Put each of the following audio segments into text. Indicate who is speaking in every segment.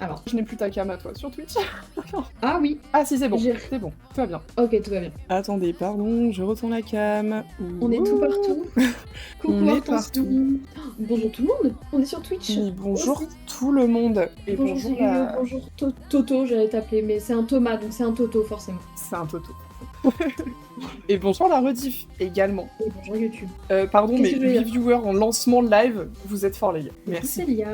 Speaker 1: Alors.
Speaker 2: Je n'ai plus ta cam à toi sur Twitch.
Speaker 1: Ah oui.
Speaker 2: Ah si, c'est bon.
Speaker 1: J'ai-
Speaker 2: C'est bon. Tout va bien.
Speaker 1: Ok, tout va bien.
Speaker 2: Attendez, pardon, je retourne la cam.
Speaker 1: On est tout partout. Coucou
Speaker 2: On est
Speaker 1: Hortensie. Oh, bonjour tout le monde. On est sur Twitch.
Speaker 2: Oui, bonjour
Speaker 1: Aussi.
Speaker 2: tout le monde. Et
Speaker 1: Bonjour
Speaker 2: bonjour
Speaker 1: Cigulo,
Speaker 2: à...
Speaker 1: bonjour Toto, j'allais t'appeler, mais c'est un Thomas, donc c'est un Toto forcément.
Speaker 2: C'est un toto. Et bonjour la rediff également.
Speaker 1: Et bonjour YouTube.
Speaker 2: Pardon,
Speaker 1: Qu'est-ce
Speaker 2: mais
Speaker 1: que je veux
Speaker 2: 8
Speaker 1: dire
Speaker 2: viewers en lancement live, vous êtes forts les gars. Merci.
Speaker 1: Célia,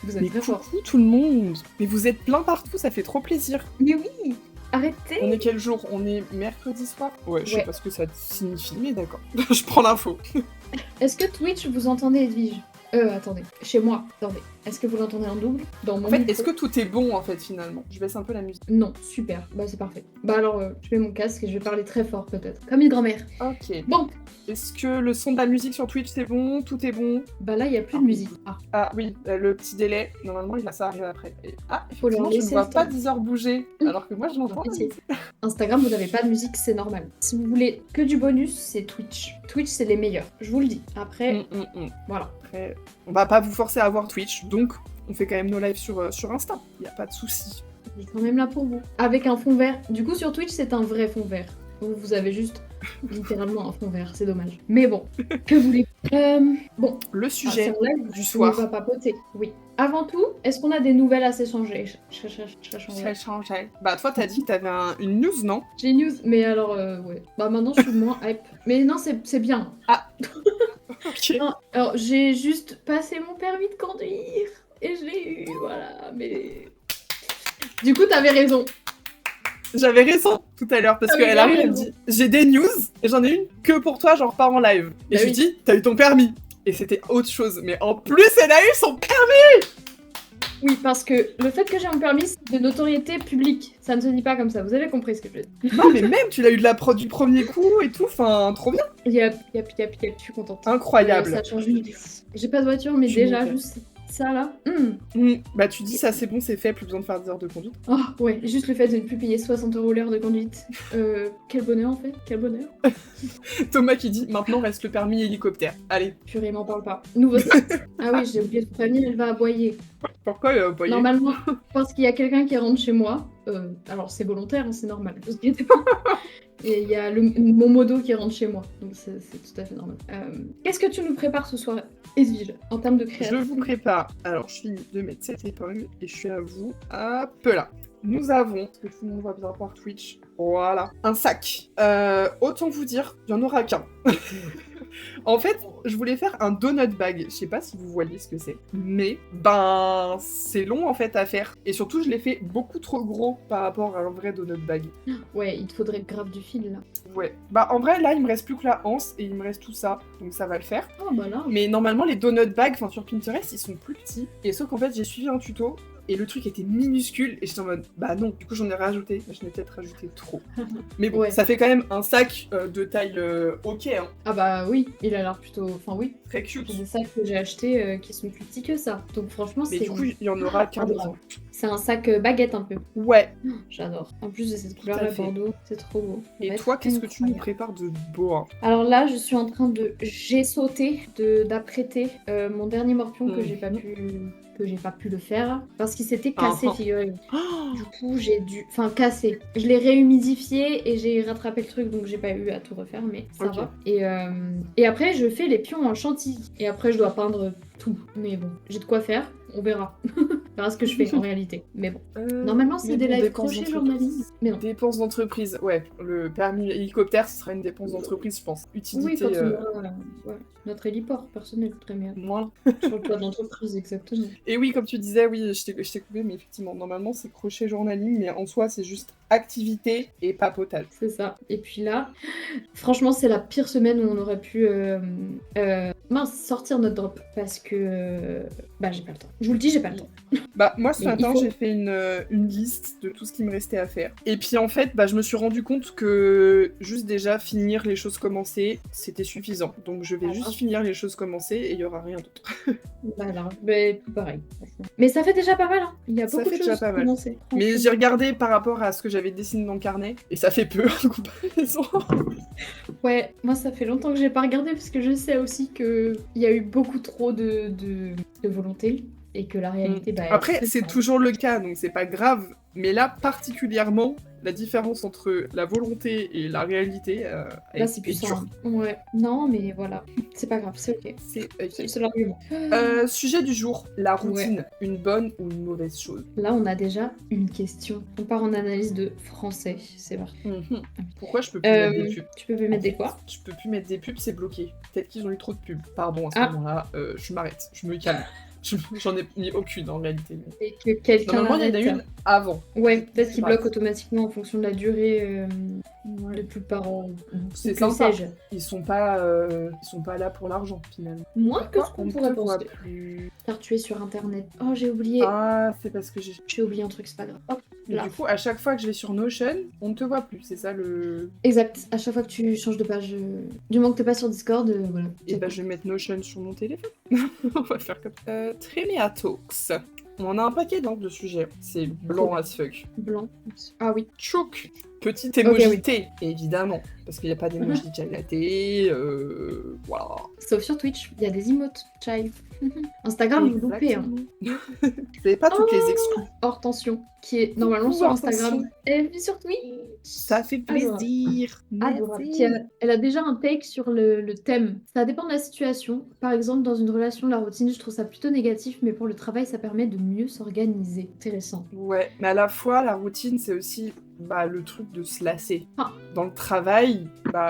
Speaker 1: vous êtes
Speaker 2: Mais
Speaker 1: très fort.
Speaker 2: coucou tout le monde. Mais vous êtes plein partout, ça fait trop plaisir.
Speaker 1: Mais oui, arrêtez.
Speaker 2: On est quel jour? On est mercredi soir? Ouais, je sais
Speaker 1: Ouais.
Speaker 2: pas ce que ça signifie, mais d'accord. Je prends l'info.
Speaker 1: Est-ce que Twitch vous entendez Edwige? Attendez, chez moi, attendez. Est-ce que vous l'entendez en double dans mon
Speaker 2: En fait,
Speaker 1: micro
Speaker 2: est-ce que tout est bon en fait finalement? Je baisse un peu la musique.
Speaker 1: Non, super, bah c'est parfait. Bah alors, je mets mon casque et je vais parler très fort peut-être, comme une grand-mère.
Speaker 2: Ok.
Speaker 1: Bon,
Speaker 2: Est-ce que le son de la musique sur Twitch c'est bon? Tout est bon?
Speaker 1: bah là, il n'y a plus de musique. Ah,
Speaker 2: Ah oui, le petit délai, normalement ça arrive après. Et... Ah,
Speaker 1: Faut leur
Speaker 2: effectivement, je ne
Speaker 1: laisser
Speaker 2: vois
Speaker 1: le
Speaker 2: pas
Speaker 1: temps.
Speaker 2: 10 heures bouger, alors que moi je l'entends.
Speaker 1: Pitié. Instagram, vous n'avez pas de musique, c'est normal. Si vous voulez que du bonus, c'est Twitch. Twitch, c'est les meilleurs, je vous le dis. Après, voilà.
Speaker 2: Après, on va pas vous forcer à avoir Twitch, donc on fait quand même nos lives sur Insta. Y a pas de souci.
Speaker 1: On est quand même là pour vous. Avec un fond vert. Du coup, sur Twitch, c'est un vrai fond vert. Vous avez juste littéralement un fond vert, c'est dommage. Mais bon, que voulez-vous Bon,
Speaker 2: Le
Speaker 1: c'est
Speaker 2: sujet
Speaker 1: un live,
Speaker 2: du
Speaker 1: on
Speaker 2: soir.
Speaker 1: va papoter, oui. Avant tout, est-ce qu'on a des nouvelles à s'échanger
Speaker 2: Ça changeait. Bah toi t'as dit que t'avais une news, non?
Speaker 1: J'ai une news, mais alors, ouais. Bah maintenant, je suis moins hype. Mais non, c'est bien.
Speaker 2: Ok.
Speaker 1: Non, alors, j'ai juste passé mon permis de conduire. Et je l'ai eu, voilà. Mais... Du coup, t'avais raison.
Speaker 2: J'avais raison tout à l'heure parce
Speaker 1: Ah oui,
Speaker 2: qu'elle
Speaker 1: j'avais
Speaker 2: arrive, elle me
Speaker 1: raison.
Speaker 2: dit j'ai des news et j'en ai une que pour toi, genre pas en live. Et
Speaker 1: Bah
Speaker 2: je
Speaker 1: oui.
Speaker 2: lui dis t'as eu ton permis. Et c'était autre chose. Mais en plus, elle a eu son permis.
Speaker 1: Oui, parce que le fait que j'ai un permis, c'est de notoriété publique. Ça ne se dit pas comme ça. Vous avez compris ce que je veux dire.
Speaker 2: Non mais même tu l'as eu de la prod du premier coup et tout. Enfin, trop bien.
Speaker 1: Yep, je suis contente.
Speaker 2: Incroyable.
Speaker 1: Ça change une vie. J'ai pas de voiture, mais
Speaker 2: Tu
Speaker 1: déjà,
Speaker 2: m'étonnes.
Speaker 1: juste ça là.
Speaker 2: Bah tu dis ça c'est bon, c'est fait, plus besoin de faire des heures de conduite.
Speaker 1: Oh, ouais, juste le fait de ne plus payer 60 € l'heure de conduite. Quel bonheur en fait, quel bonheur.
Speaker 2: Thomas qui dit maintenant reste le permis hélicoptère. Allez.
Speaker 1: Purée, m'en parle pas. Nouveau site. Ah oui, j'ai oublié de vous prévenir, elle va aboyer.
Speaker 2: Pourquoi voyez
Speaker 1: Normalement, parce qu'il y a quelqu'un qui rentre chez moi. Alors c'est volontaire, hein, c'est normal. Vous inquiétez pas. Et il y a mon modo qui rentre chez moi, donc c'est tout à fait normal. Qu'est-ce que tu nous prépares ce soir, Esville, en termes de
Speaker 2: Je
Speaker 1: création?
Speaker 2: vous prépare. Alors, je finis de mettre cette épingle et je suis à vous. Hop là. Nous avons, parce que tout le monde voit bien par Twitch, voilà, un sac. Autant vous dire, il n'y en aura qu'un. En fait, je voulais faire un donut bag. Je sais pas si vous voyez ce que c'est, mais ben c'est long en fait à faire. Et surtout, je l'ai fait beaucoup trop gros par rapport à un vrai donut bag.
Speaker 1: Ouais, il te faudrait grave du fil là.
Speaker 2: Ouais. Bah en vrai, là, il me reste plus que la anse et il me reste tout ça, donc ça va le faire.
Speaker 1: Oh bah là.
Speaker 2: Mais normalement, les donut bags, enfin sur Pinterest, ils sont plus petits. Et sauf qu'en fait, j'ai suivi un tuto et le truc était minuscule et j'étais en mode bah non. Du coup, j'en ai rajouté. Mais je n'ai peut-être rajouté trop. Mais bon,
Speaker 1: Ouais.
Speaker 2: ça fait quand même un sac de taille ok, hein.
Speaker 1: Ah bah oui, il a l'air plutôt. Enfin oui.
Speaker 2: Très cute.
Speaker 1: J'ai des sacs que j'ai achetés qui sont plus petits que ça. Donc franchement,
Speaker 2: Mais
Speaker 1: c'est.
Speaker 2: du coup, il y en aura qu'un.
Speaker 1: Adorable. C'est un sac baguette un peu.
Speaker 2: Ouais.
Speaker 1: J'adore. En plus de cette
Speaker 2: Tout
Speaker 1: couleur
Speaker 2: à
Speaker 1: là
Speaker 2: fait.
Speaker 1: bordeaux, c'est trop beau. Ça va
Speaker 2: Et
Speaker 1: être
Speaker 2: toi, qu'est-ce que tu nous
Speaker 1: incroyable.
Speaker 2: prépares de beau, hein?
Speaker 1: Alors là, je suis en train de d'apprêter mon dernier morpion que j'ai pas pu le faire parce qu'il s'était cassé, figurez-vous.
Speaker 2: Oh
Speaker 1: Du coup, j'ai dû enfin casser. Je l'ai réhumidifié et j'ai rattrapé le truc, donc j'ai pas eu à tout refaire, mais ça
Speaker 2: Ok.
Speaker 1: va. Et après, je fais les pions en chantilly. Et après, je dois peindre tout. Mais bon, j'ai de quoi faire. On verra. On verra ce que je fais en réalité. Mais bon. Normalement, c'est
Speaker 2: mais
Speaker 1: des
Speaker 2: bon,
Speaker 1: live
Speaker 2: dépenses
Speaker 1: crochet
Speaker 2: d'entreprise.
Speaker 1: journalisme. Mais non.
Speaker 2: Dépenses d'entreprise, ouais. Le permis hélicoptère, ce sera une dépense d'entreprise, je pense.
Speaker 1: Oui,
Speaker 2: Utilité
Speaker 1: quand on aura notre héliport personnel, très bien.
Speaker 2: moins.
Speaker 1: Sur le toit d'entreprise, exactement.
Speaker 2: Et oui, comme tu disais, oui, je t'ai coupé, mais effectivement, normalement, c'est crochet journaling, mais en soi, c'est juste activité et papotage.
Speaker 1: C'est ça. Et puis là, franchement, c'est la pire semaine où on aurait pu sortir notre drop. Parce que bah j'ai pas le temps. Je vous le dis, j'ai pas le temps.
Speaker 2: Bah, moi, ce
Speaker 1: Mais
Speaker 2: matin,
Speaker 1: il faut-
Speaker 2: j'ai fait une liste de tout ce qui me restait à faire. Et puis, en fait, bah, je me suis rendu compte que juste déjà finir les choses commencées, c'était suffisant. Donc, je vais juste finir les choses commencées et il y aura rien d'autre.
Speaker 1: Voilà, mais tout pareil, franchement. Mais ça fait déjà pas mal, hein. Il y a
Speaker 2: Ça
Speaker 1: beaucoup
Speaker 2: fait
Speaker 1: de
Speaker 2: déjà
Speaker 1: choses
Speaker 2: pas mal.
Speaker 1: commencées.
Speaker 2: Mais j'ai regardé par rapport à ce que j'avais dessiné dans le carnet, et ça fait peu en comparaison.
Speaker 1: Ouais, moi ça fait longtemps que j'ai pas regardé parce que je sais aussi que il y a eu beaucoup trop de volonté. et que la réalité, bah,
Speaker 2: Après,
Speaker 1: elle
Speaker 2: c'est
Speaker 1: reste
Speaker 2: toujours le cas, donc c'est pas grave. Mais là, particulièrement, la différence entre la volonté et la réalité
Speaker 1: là, c'est
Speaker 2: est
Speaker 1: puissant.
Speaker 2: dure.
Speaker 1: Ouais. Non, mais voilà. C'est pas grave, c'est ok.
Speaker 2: C'est
Speaker 1: C'est le
Speaker 2: ok.
Speaker 1: seul argument.
Speaker 2: Sujet du jour, la
Speaker 1: Ouais.
Speaker 2: routine, une bonne ou une mauvaise chose?
Speaker 1: Là, on a déjà une question. On part en analyse de français. C'est parti.
Speaker 2: Pourquoi je peux plus mettre des pubs?
Speaker 1: Tu peux plus mettre des quoi?
Speaker 2: Je peux plus mettre des pubs, c'est bloqué. Peut-être qu'ils ont eu trop de pubs. Pardon, à ce
Speaker 1: Ah.
Speaker 2: moment-là, je m'arrête, je me calme. J'en ai mis aucune en réalité.
Speaker 1: Et que quelqu'un
Speaker 2: Normalement, il y en a
Speaker 1: l'arrête.
Speaker 2: une avant.
Speaker 1: Ouais, peut-être qu'il
Speaker 2: Bref.
Speaker 1: bloque automatiquement en fonction de la durée
Speaker 2: Ouais.
Speaker 1: de plus par an.
Speaker 2: C'est
Speaker 1: Que
Speaker 2: sympa.
Speaker 1: sais-je.
Speaker 2: Ils sont pas là pour l'argent finalement.
Speaker 1: Moins que ce
Speaker 2: Pourquoi
Speaker 1: qu'on
Speaker 2: on
Speaker 1: pourrait
Speaker 2: te voit
Speaker 1: penser.
Speaker 2: plus?
Speaker 1: Car tu es sur internet. Oh, j'ai oublié.
Speaker 2: Ah, c'est parce que j'ai.
Speaker 1: J'ai oublié un truc, c'est pas grave. Hop,
Speaker 2: Mais
Speaker 1: là.
Speaker 2: du coup, à chaque fois que je vais sur Notion, on ne te voit plus. C'est ça le.
Speaker 1: Exact. À chaque fois que tu changes de page, du moment que t'es pas sur Discord, voilà.
Speaker 2: Et
Speaker 1: c'est
Speaker 2: bah,
Speaker 1: cool.
Speaker 2: je vais mettre Notion sur mon téléphone. On va faire comme ça. Tremea Talks. On en a un paquet donc de sujets. C'est blanc
Speaker 1: Cool.
Speaker 2: as fuck.
Speaker 1: Blanc. Ah oui.
Speaker 2: Chouk. Petite emoji
Speaker 1: oui.
Speaker 2: T, évidemment. Parce qu'il n'y a pas d'emoji T, voilà.
Speaker 1: Sauf sur Twitch, il y a des emotes, child. Instagram, vous loupez. Hein.
Speaker 2: Exactement. Vous n'avez pas toutes les exclus.
Speaker 1: Hors tension, qui est normalement
Speaker 2: Coucou,
Speaker 1: sur
Speaker 2: Hors Tension.
Speaker 1: Instagram. Elle vit sur Twitch.
Speaker 2: Ça fait plaisir.
Speaker 1: Adorable.
Speaker 2: Merci.
Speaker 1: Elle a déjà un take sur le thème. Ça dépend de la situation. Par exemple, dans une relation, la routine, je trouve ça plutôt négatif, mais pour le travail, ça permet de mieux s'organiser. Intéressant.
Speaker 2: Ouais, mais à la fois, la routine, c'est aussi le truc de se lasser.
Speaker 1: Ah.
Speaker 2: Dans le travail,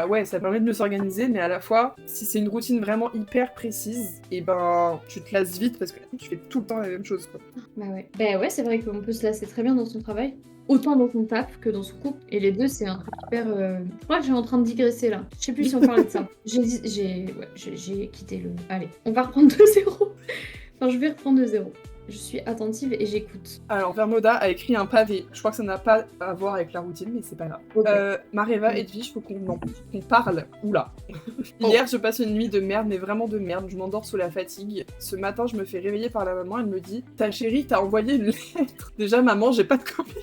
Speaker 2: ouais, ça permet de mieux s'organiser, mais à la fois, si c'est une routine vraiment hyper précise, et tu te lasses vite parce que tu fais tout le temps la même chose, quoi.
Speaker 1: Bah ouais, c'est vrai qu'on peut se lasser très bien dans son travail. Autant dans son taf que dans son couple. Et les deux, c'est un truc hyper... Je crois que j'ai en train de digresser là. Je sais plus si on parlait de ça. J'ai quitté le... Allez, on va reprendre de zéro. Enfin, je vais reprendre de zéro. Je suis attentive et j'écoute.
Speaker 2: Alors, Vermoda a écrit un pavé. Je crois que ça n'a pas à voir avec la routine, mais c'est pas grave.
Speaker 1: Okay.
Speaker 2: Mareva, Edwige, faut qu'on parle. Oula. Hier, je passe une nuit de merde, mais vraiment de merde. Je m'endors sous la fatigue. Ce matin, je me fais réveiller par la maman. Elle me dit « Ta chérie, t'as envoyé une lettre. » Déjà, maman, j'ai pas de copie.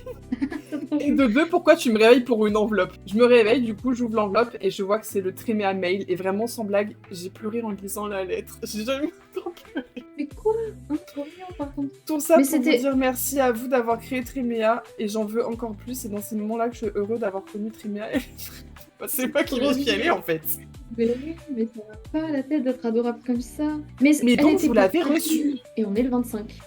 Speaker 2: Et de deux, pourquoi tu me réveilles pour une enveloppe? Je me réveille, du coup, j'ouvre l'enveloppe et je vois que c'est le Tremea mail. Et vraiment, sans blague, j'ai pleuré en lisant la lettre. J'ai jamais autant pleuré.
Speaker 1: Mais quoi? Trop mignon, par contre.
Speaker 2: Tout ça
Speaker 1: mais
Speaker 2: pour vous dire merci à vous d'avoir créé Tremea. Et j'en veux encore plus. Et dans ces moments-là que je suis heureux d'avoir connu Tremea. C'est moi qui vais y aller, en fait.
Speaker 1: Mais ça va pas la tête d'être adorable comme ça. Mais
Speaker 2: donc, vous l'avez reçu.
Speaker 1: Et on est le 25.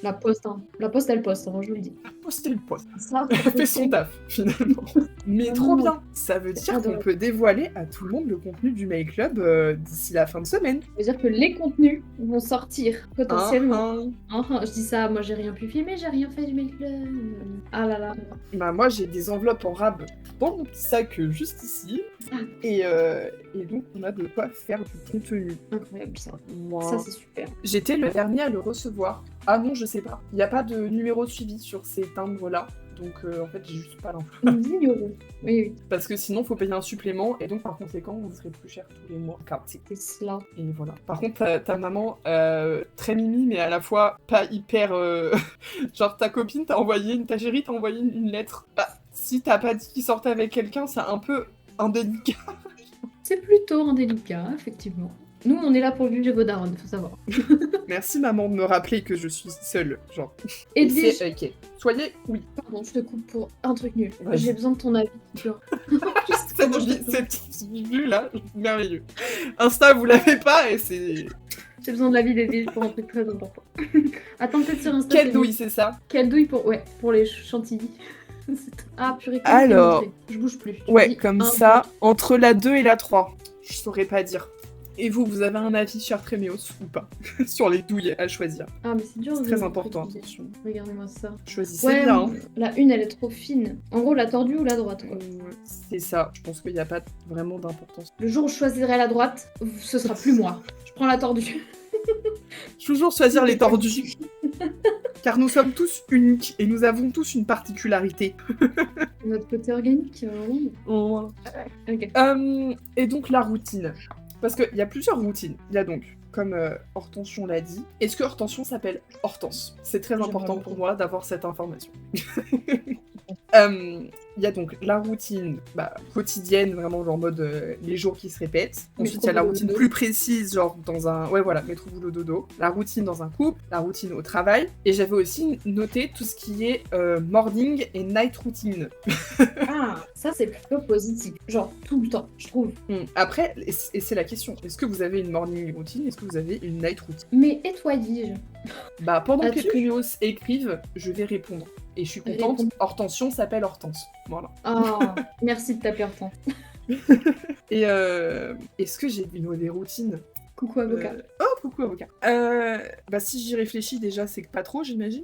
Speaker 1: La poste, hein. La poste, elle poste, hein, je vous le dis.
Speaker 2: La poste, elle poste.
Speaker 1: Ça,
Speaker 2: Elle fait son taf, finalement. Mais trop bien. Ça veut dire qu'on peut dévoiler à tout le monde le contenu du Mail Club d'ici la fin de semaine.
Speaker 1: Ça veut dire que les contenus vont sortir potentiellement. Je dis ça, moi j'ai rien pu filmer, j'ai rien fait du Mail Club. Ah là là.
Speaker 2: Moi j'ai des enveloppes en rab dans mon petit sac juste ici. Et donc on a de quoi faire du contenu.
Speaker 1: Incroyable ça.
Speaker 2: Moi,
Speaker 1: ça c'est super.
Speaker 2: J'étais le dernier à le recevoir. Ah non, je sais pas. Il n'y a pas de numéro de suivi sur ces timbres-là. Donc en fait, j'ai juste pas l'info.
Speaker 1: Nous ignorons. Oui.
Speaker 2: Parce que sinon, faut payer un supplément. Et donc par conséquent, on serait plus cher tous les mois.
Speaker 1: C'est cela.
Speaker 2: Et voilà. Par contre, ta maman, très mimi, mais à la fois pas hyper... Genre ta copine ta chérie t'a envoyé une lettre. Si t'as pas dit qu'il sortait avec quelqu'un, c'est un peu indélicat. C'est
Speaker 1: plutôt indélicat, effectivement. Nous, on est là pour juger vos darons, faut savoir.
Speaker 2: Merci maman de me rappeler que je suis seule, genre.
Speaker 1: Edwige,
Speaker 2: ok. Soyez, oui.
Speaker 1: Pardon, je te coupe pour un truc nul.
Speaker 2: Vas-y.
Speaker 1: J'ai besoin de ton avis.
Speaker 2: Cette vue là, merveilleux. Insta, vous l'avez pas et c'est.
Speaker 1: J'ai besoin de l'avis d'Edwige pour un truc très important. Attends, peut-être sur Insta.
Speaker 2: Quelle douille, c'est ça?
Speaker 1: Quelle douille pour les chantilly. Ah purée.
Speaker 2: Alors,
Speaker 1: je bouge plus.
Speaker 2: Ouais, comme ça, entre la 2 et la 3. Je saurais pas dire. Et vous avez un avis, cher Tréméos, ou pas? Sur les douilles à choisir.
Speaker 1: Ah, mais c'est dur.
Speaker 2: C'est très important, attention.
Speaker 1: Regardez-moi ça.
Speaker 2: Choisissez bien. Hein.
Speaker 1: La une, elle est trop fine. En gros, la tordue ou la droite, quoi.
Speaker 2: C'est ça. Je pense qu'il n'y a pas vraiment d'importance.
Speaker 1: Le jour où je choisirai la droite, ce sera plus moi. Je prends la tordue.
Speaker 2: Toujours choisir les tordus. Car nous sommes tous uniques et nous avons tous une particularité.
Speaker 1: Notre côté organique, oui.
Speaker 2: Voilà.
Speaker 1: Okay.
Speaker 2: Et donc la routine. Parce qu'il y a plusieurs routines. Il y a donc, comme Hortension l'a dit, est-ce que Hortension s'appelle Hortense? C'est très important pour moi d'avoir cette information. il y a donc la routine quotidienne, vraiment genre en mode les jours qui se répètent. Ensuite, il y a la routine plus précise, genre dans un... Ouais, voilà, métro, boulot, dodo. La routine dans un couple, la routine au travail. Et j'avais aussi noté tout ce qui est morning et night routine.
Speaker 1: Ah, ça c'est plutôt positif. Genre tout le temps, je trouve.
Speaker 2: Après, et c'est la question, est-ce que vous avez une morning routine, est-ce que vous avez une night routine?
Speaker 1: Mais et toi, dis-je?
Speaker 2: Pendant que les Primeos écrivent, je vais répondre. Et je suis contente, Hortension s'appelle Hortense. Voilà.
Speaker 1: Oh, merci de taper Hortense.
Speaker 2: Et est-ce que j'ai des routines?
Speaker 1: Coucou avocat.
Speaker 2: Oh, coucou avocat. Si j'y réfléchis déjà, c'est que pas trop, j'imagine.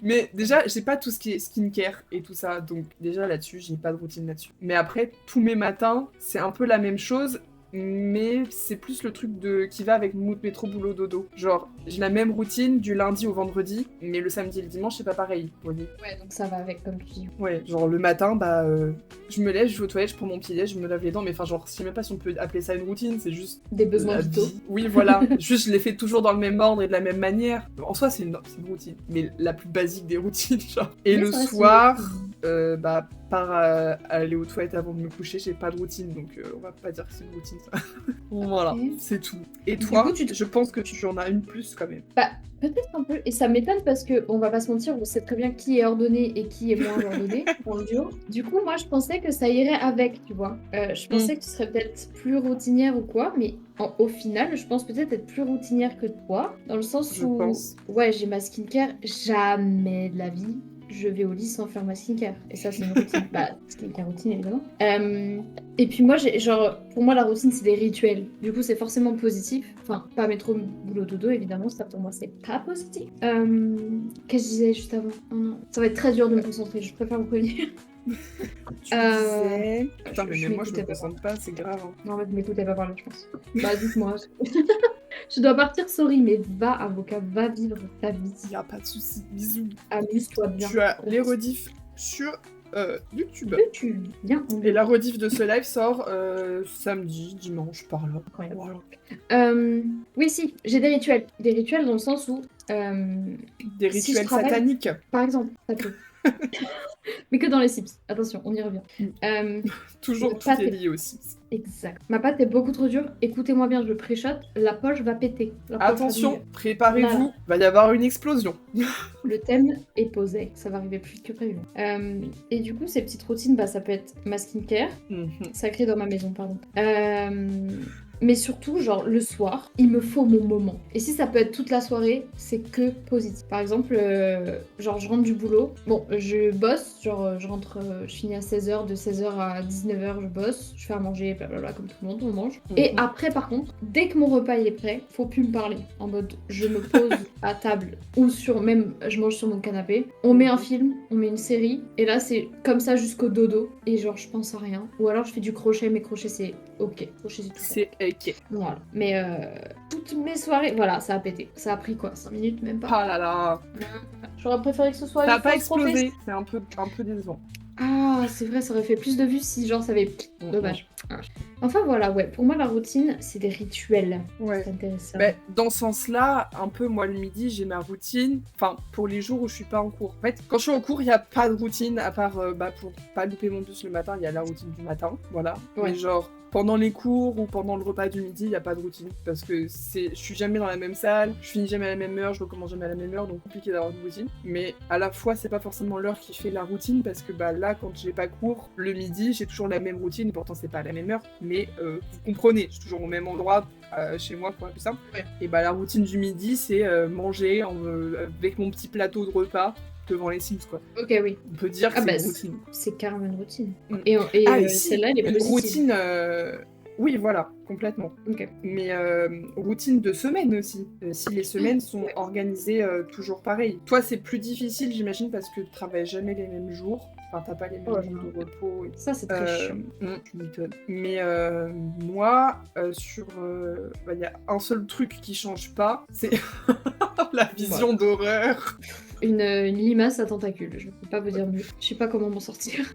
Speaker 2: Mais déjà, j'ai pas tout ce qui est skincare et tout ça, donc déjà là-dessus, j'ai pas de routine là-dessus. Mais après, tous mes matins, c'est un peu la même chose, mais c'est plus le truc qui va avec mood métro boulot dodo. Genre, j'ai la même routine du lundi au vendredi, mais le samedi et le dimanche, c'est pas pareil, vous voyez.
Speaker 1: Ouais, donc ça va avec, comme tu dis.
Speaker 2: Ouais, genre le matin, je me lève, je vais aux toilettes, je prends mon petit déj, je me lave les dents, mais enfin genre, je sais même pas si on peut appeler ça une routine, c'est juste...
Speaker 1: Des besoins vitaux.
Speaker 2: Oui, voilà. Juste, je les fais toujours dans le même ordre et de la même manière. En soi, c'est une routine, mais la plus basique des routines, genre. Et le soir, aller aux toilettes avant de me coucher, j'ai pas de routine, donc on va pas dire que c'est une routine, ça. Voilà, c'est tout. Et toi, je pense que tu en as une plus, quand même.
Speaker 1: Peut-être un peu, et ça m'étonne parce que, on va pas se mentir, on sait très bien qui est ordonné et qui est moins ordonné pour le duo. Du coup, moi, je pensais que ça irait avec, tu vois. Je pensais que tu serais peut-être plus routinière ou quoi, mais au final, je pense peut-être être plus routinière que toi, dans le sens où, ouais, j'ai ma skincare, jamais de la vie je vais au lit sans faire ma skincare. Et ça, c'est une routine. Skincare routine, évidemment. Et puis moi, pour moi, la routine, c'est des rituels. Du coup, c'est forcément positif. Enfin, pas métro, boulot, dodo, évidemment. Ça, pour moi, c'est pas positif. Qu'est-ce que je disais juste avant? Oh, non. Ça va être très dur de me concentrer. Je préfère vous prévenir.
Speaker 2: Tu disais... Attends, mais moi, je me concentre pas, c'est grave. Hein.
Speaker 1: Non, en fait, m'écoutez pas parler, je pense. Dites-moi. Je dois partir, sorry, mais va, avocat, va vivre ta vie.
Speaker 2: Y'a pas de soucis, bisous.
Speaker 1: Amuse-toi bien.
Speaker 2: Tu as les rediffs sur YouTube.
Speaker 1: Bien.
Speaker 2: Et la rediff de ce live sort samedi, dimanche, par là.
Speaker 1: Voilà. Oui, si, j'ai des rituels. Des rituels dans le sens où...
Speaker 2: des rituels sataniques.
Speaker 1: Par exemple, ça peut. Mais que dans les Sims. Attention, on y revient.
Speaker 2: Toujours tout est lié aux Sims.
Speaker 1: Exact. Ma pâte est beaucoup trop dure. Écoutez-moi bien, je préchote. La poche va péter.
Speaker 2: Attention, préparez-vous. Va y avoir une explosion.
Speaker 1: Le thème est posé. Ça va arriver plus vite que prévu. Et du coup, ces petites routines, ça peut être ma skincare. Sacré dans ma maison, pardon. Mais surtout, genre, le soir, il me faut mon moment. Et si ça peut être toute la soirée, c'est que positif. Par exemple, genre, je rentre du boulot. Bon, je bosse. Genre, je finis à 16h. De 16h à 19h, je bosse. Je fais à manger, blablabla, comme tout le monde, on mange. Et après, par contre, dès que mon repas il est prêt, faut plus me parler. En mode, je me pose à table ou même, je mange sur mon canapé. On met un film, on met une série. Et là, c'est comme ça jusqu'au dodo. Et genre, je pense à rien. Ou alors, je fais du crochet. Mais crochet, c'est ok. Crochet, c'est tout.
Speaker 2: Ok.
Speaker 1: Voilà. Mais toutes mes soirées, voilà, ça a pété. Ça a pris quoi, 5 minutes, même pas.
Speaker 2: Ah là là.
Speaker 1: J'aurais préféré que ce soit...
Speaker 2: Ça a pas explosé, c'est un peu décevant.
Speaker 1: Ah, c'est vrai, ça aurait fait plus de vues si genre ça avait... Dommage. Enfin voilà, ouais, pour moi la routine, c'est des rituels.
Speaker 2: Ouais.
Speaker 1: C'est intéressant.
Speaker 2: Dans ce sens-là, un peu, moi le midi, j'ai ma routine, enfin, pour les jours où je suis pas en cours. En fait, quand je suis en cours, il n'y a pas de routine, à part, pour pas louper mon bus le matin, il y a la routine du matin, voilà. Ouais. Mais genre, pendant les cours ou pendant le repas du midi, il n'y a pas de routine, parce que je suis jamais dans la même salle, je finis jamais à la même heure, je recommence jamais à la même heure, donc compliqué d'avoir une routine. Mais à la fois, c'est pas forcément l'heure qui fait la routine, parce que là, quand j'ai pas cours, le midi, j'ai toujours la même routine, et pourtant c'est pas à la même heure, mais vous comprenez, je suis toujours au même endroit chez moi pour être plus simple. Ouais. Et la routine du midi, c'est manger avec mon petit plateau de repas devant les Sims, quoi.
Speaker 1: Ok, oui.
Speaker 2: On peut dire que c'est une routine.
Speaker 1: C'est carrément une routine.
Speaker 2: Celle-là, elle est positive. Routine, oui, voilà, complètement.
Speaker 1: Okay.
Speaker 2: Mais routine de semaine aussi. Si les semaines sont organisées toujours pareil. Toi, c'est plus difficile, j'imagine, parce que tu travailles jamais les mêmes jours. Enfin, t'as pas les mêmes jours de repos.
Speaker 1: Ça, c'est très chiant.
Speaker 2: Tu m'étonnes. Mais moi, il y a un seul truc qui change pas, c'est la vision d'horreur.
Speaker 1: Une limace à tentacules, je peux pas vous dire mieux. Je sais pas comment m'en sortir.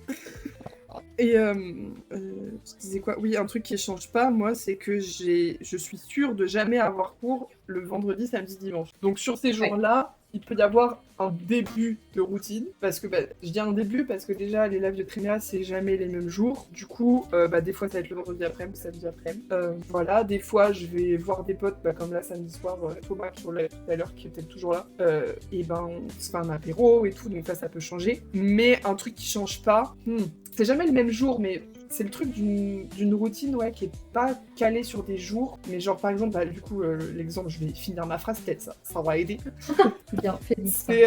Speaker 2: Et je disais quoi? Oui, un truc qui change pas, moi, c'est que je suis sûre de jamais avoir cours le vendredi, samedi, dimanche. Donc sur ces
Speaker 1: Ouais.
Speaker 2: jours-là, il peut y avoir un début de routine, parce que je dis un début parce que déjà les lives de Tréméa c'est jamais les mêmes jours. Du coup, des fois ça va être le vendredi après-midi, samedi après-midi. Voilà, des fois je vais voir des potes, comme là samedi soir, Thomas qui est live tout à l'heure, qui est peut-être toujours là. Et on se fait un apéro et tout, donc ça peut changer. Mais un truc qui change pas, c'est jamais le même jour, mais c'est le truc d'une routine qui est pas calée sur des jours. Mais genre par exemple, du coup, l'exemple, je vais finir ma phrase, peut-être ça va aider.
Speaker 1: Bien, fais-le.
Speaker 2: C'est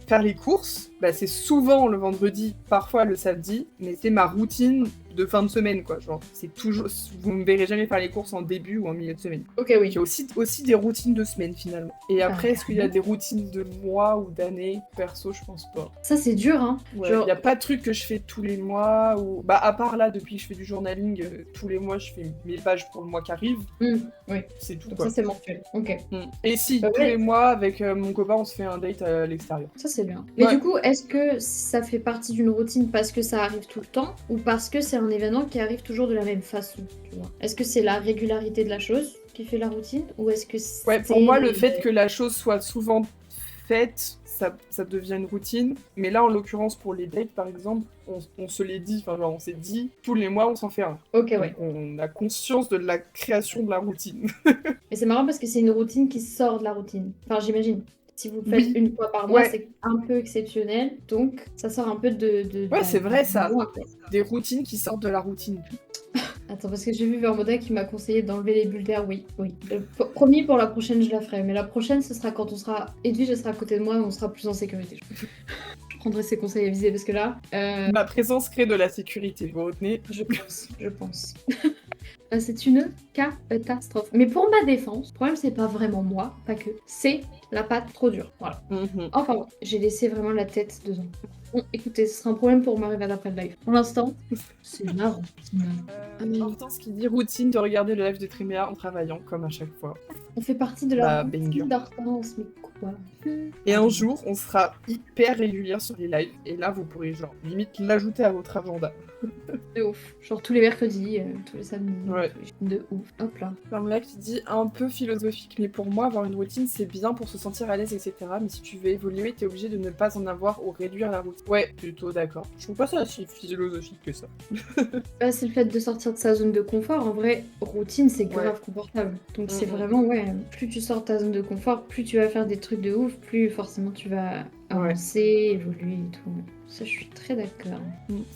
Speaker 2: faire les courses, c'est souvent le vendredi, parfois le samedi, mais c'est ma routine de fin de semaine, quoi. Genre, c'est toujours... Vous me verrez jamais faire les courses en début ou en milieu de semaine.
Speaker 1: Ok, oui.
Speaker 2: J'ai aussi des routines de semaine, finalement. Et après, est-ce qu'il y a des routines de mois ou d'années? Perso, je pense pas.
Speaker 1: Ça, c'est dur, hein.
Speaker 2: Ouais, y a pas de truc que je fais tous les mois, ou... à part là, depuis que je fais du journaling, tous les mois, je fais mes pages pour le mois qui arrive.
Speaker 1: Oui.
Speaker 2: C'est tout,
Speaker 1: Donc
Speaker 2: quoi.
Speaker 1: ça, c'est mensuel. Ok.
Speaker 2: Et si, tous les mois, avec mon copain, on se fait un date à l'extérieur.
Speaker 1: Ça, c'est bien. Mais du coup, est-ce que ça fait partie d'une routine parce que ça arrive tout le temps ou parce que c'est un événement qui arrive toujours de la même façon, tu vois? Est-ce que c'est la régularité de la chose qui fait la routine ou est-ce que c'est...
Speaker 2: Ouais, pour moi, le fait que la chose soit souvent faite, ça devient une routine. Mais là, en l'occurrence, pour les dates, par exemple, on se l'est dit, on s'est dit, tous les mois, on s'en fait un.
Speaker 1: Ok, ouais.
Speaker 2: On a conscience de la création de la routine.
Speaker 1: Mais c'est marrant parce que c'est une routine qui sort de la routine. Enfin, j'imagine. Si vous le faites une fois par mois, c'est un peu exceptionnel. Donc, ça sort un peu de
Speaker 2: ouais, c'est vrai, ça.
Speaker 1: mois, quoi.
Speaker 2: Des routines qui sortent de la routine.
Speaker 1: Attends, parce que j'ai vu Vermoda qui m'a conseillé d'enlever les bulles d'air, oui. Promis, pour la prochaine, je la ferai. Mais la prochaine, ce sera quand on sera... Edwige, elle sera à côté de moi et on sera plus en sécurité. Je prendrai ses conseils à viser parce que là...
Speaker 2: Ma présence crée de la sécurité, vous retenez?
Speaker 1: Je pense. C'est une catastrophe. Mais pour ma défense, le problème, c'est pas vraiment moi, pas que. C'est la pâte trop dure. Voilà. Enfin, bon, j'ai laissé vraiment la tête dedans. Bon, écoutez, ce sera un problème pour m'arriver d'après le live. Pour l'instant, c'est marrant.
Speaker 2: Pourtant, ce qui dit routine de regarder le live de Tréméa en travaillant, comme à chaque fois.
Speaker 1: On fait partie de la routine d'Hortense, mais quoi?
Speaker 2: Et un jour, on sera hyper régulière sur les lives, et là, vous pourrez genre limite l'ajouter à votre agenda.
Speaker 1: De ouf. Genre tous les mercredis, tous les samedis.
Speaker 2: Ouais.
Speaker 1: De ouf. Hop là.
Speaker 2: Là qui dit un peu philosophique, mais pour moi, avoir une routine, c'est bien pour se sentir à l'aise, etc. Mais si tu veux évoluer, t'es obligé de ne pas en avoir ou réduire la routine. Ouais, plutôt d'accord. Je trouve pas ça si philosophique que ça.
Speaker 1: C'est le fait de sortir de sa zone de confort. En vrai, routine, c'est grave confortable. Donc c'est vraiment, plus tu sors de ta zone de confort, plus tu vas faire des trucs de ouf, plus forcément tu vas avancer, évoluer et tout. Ça, je suis très d'accord.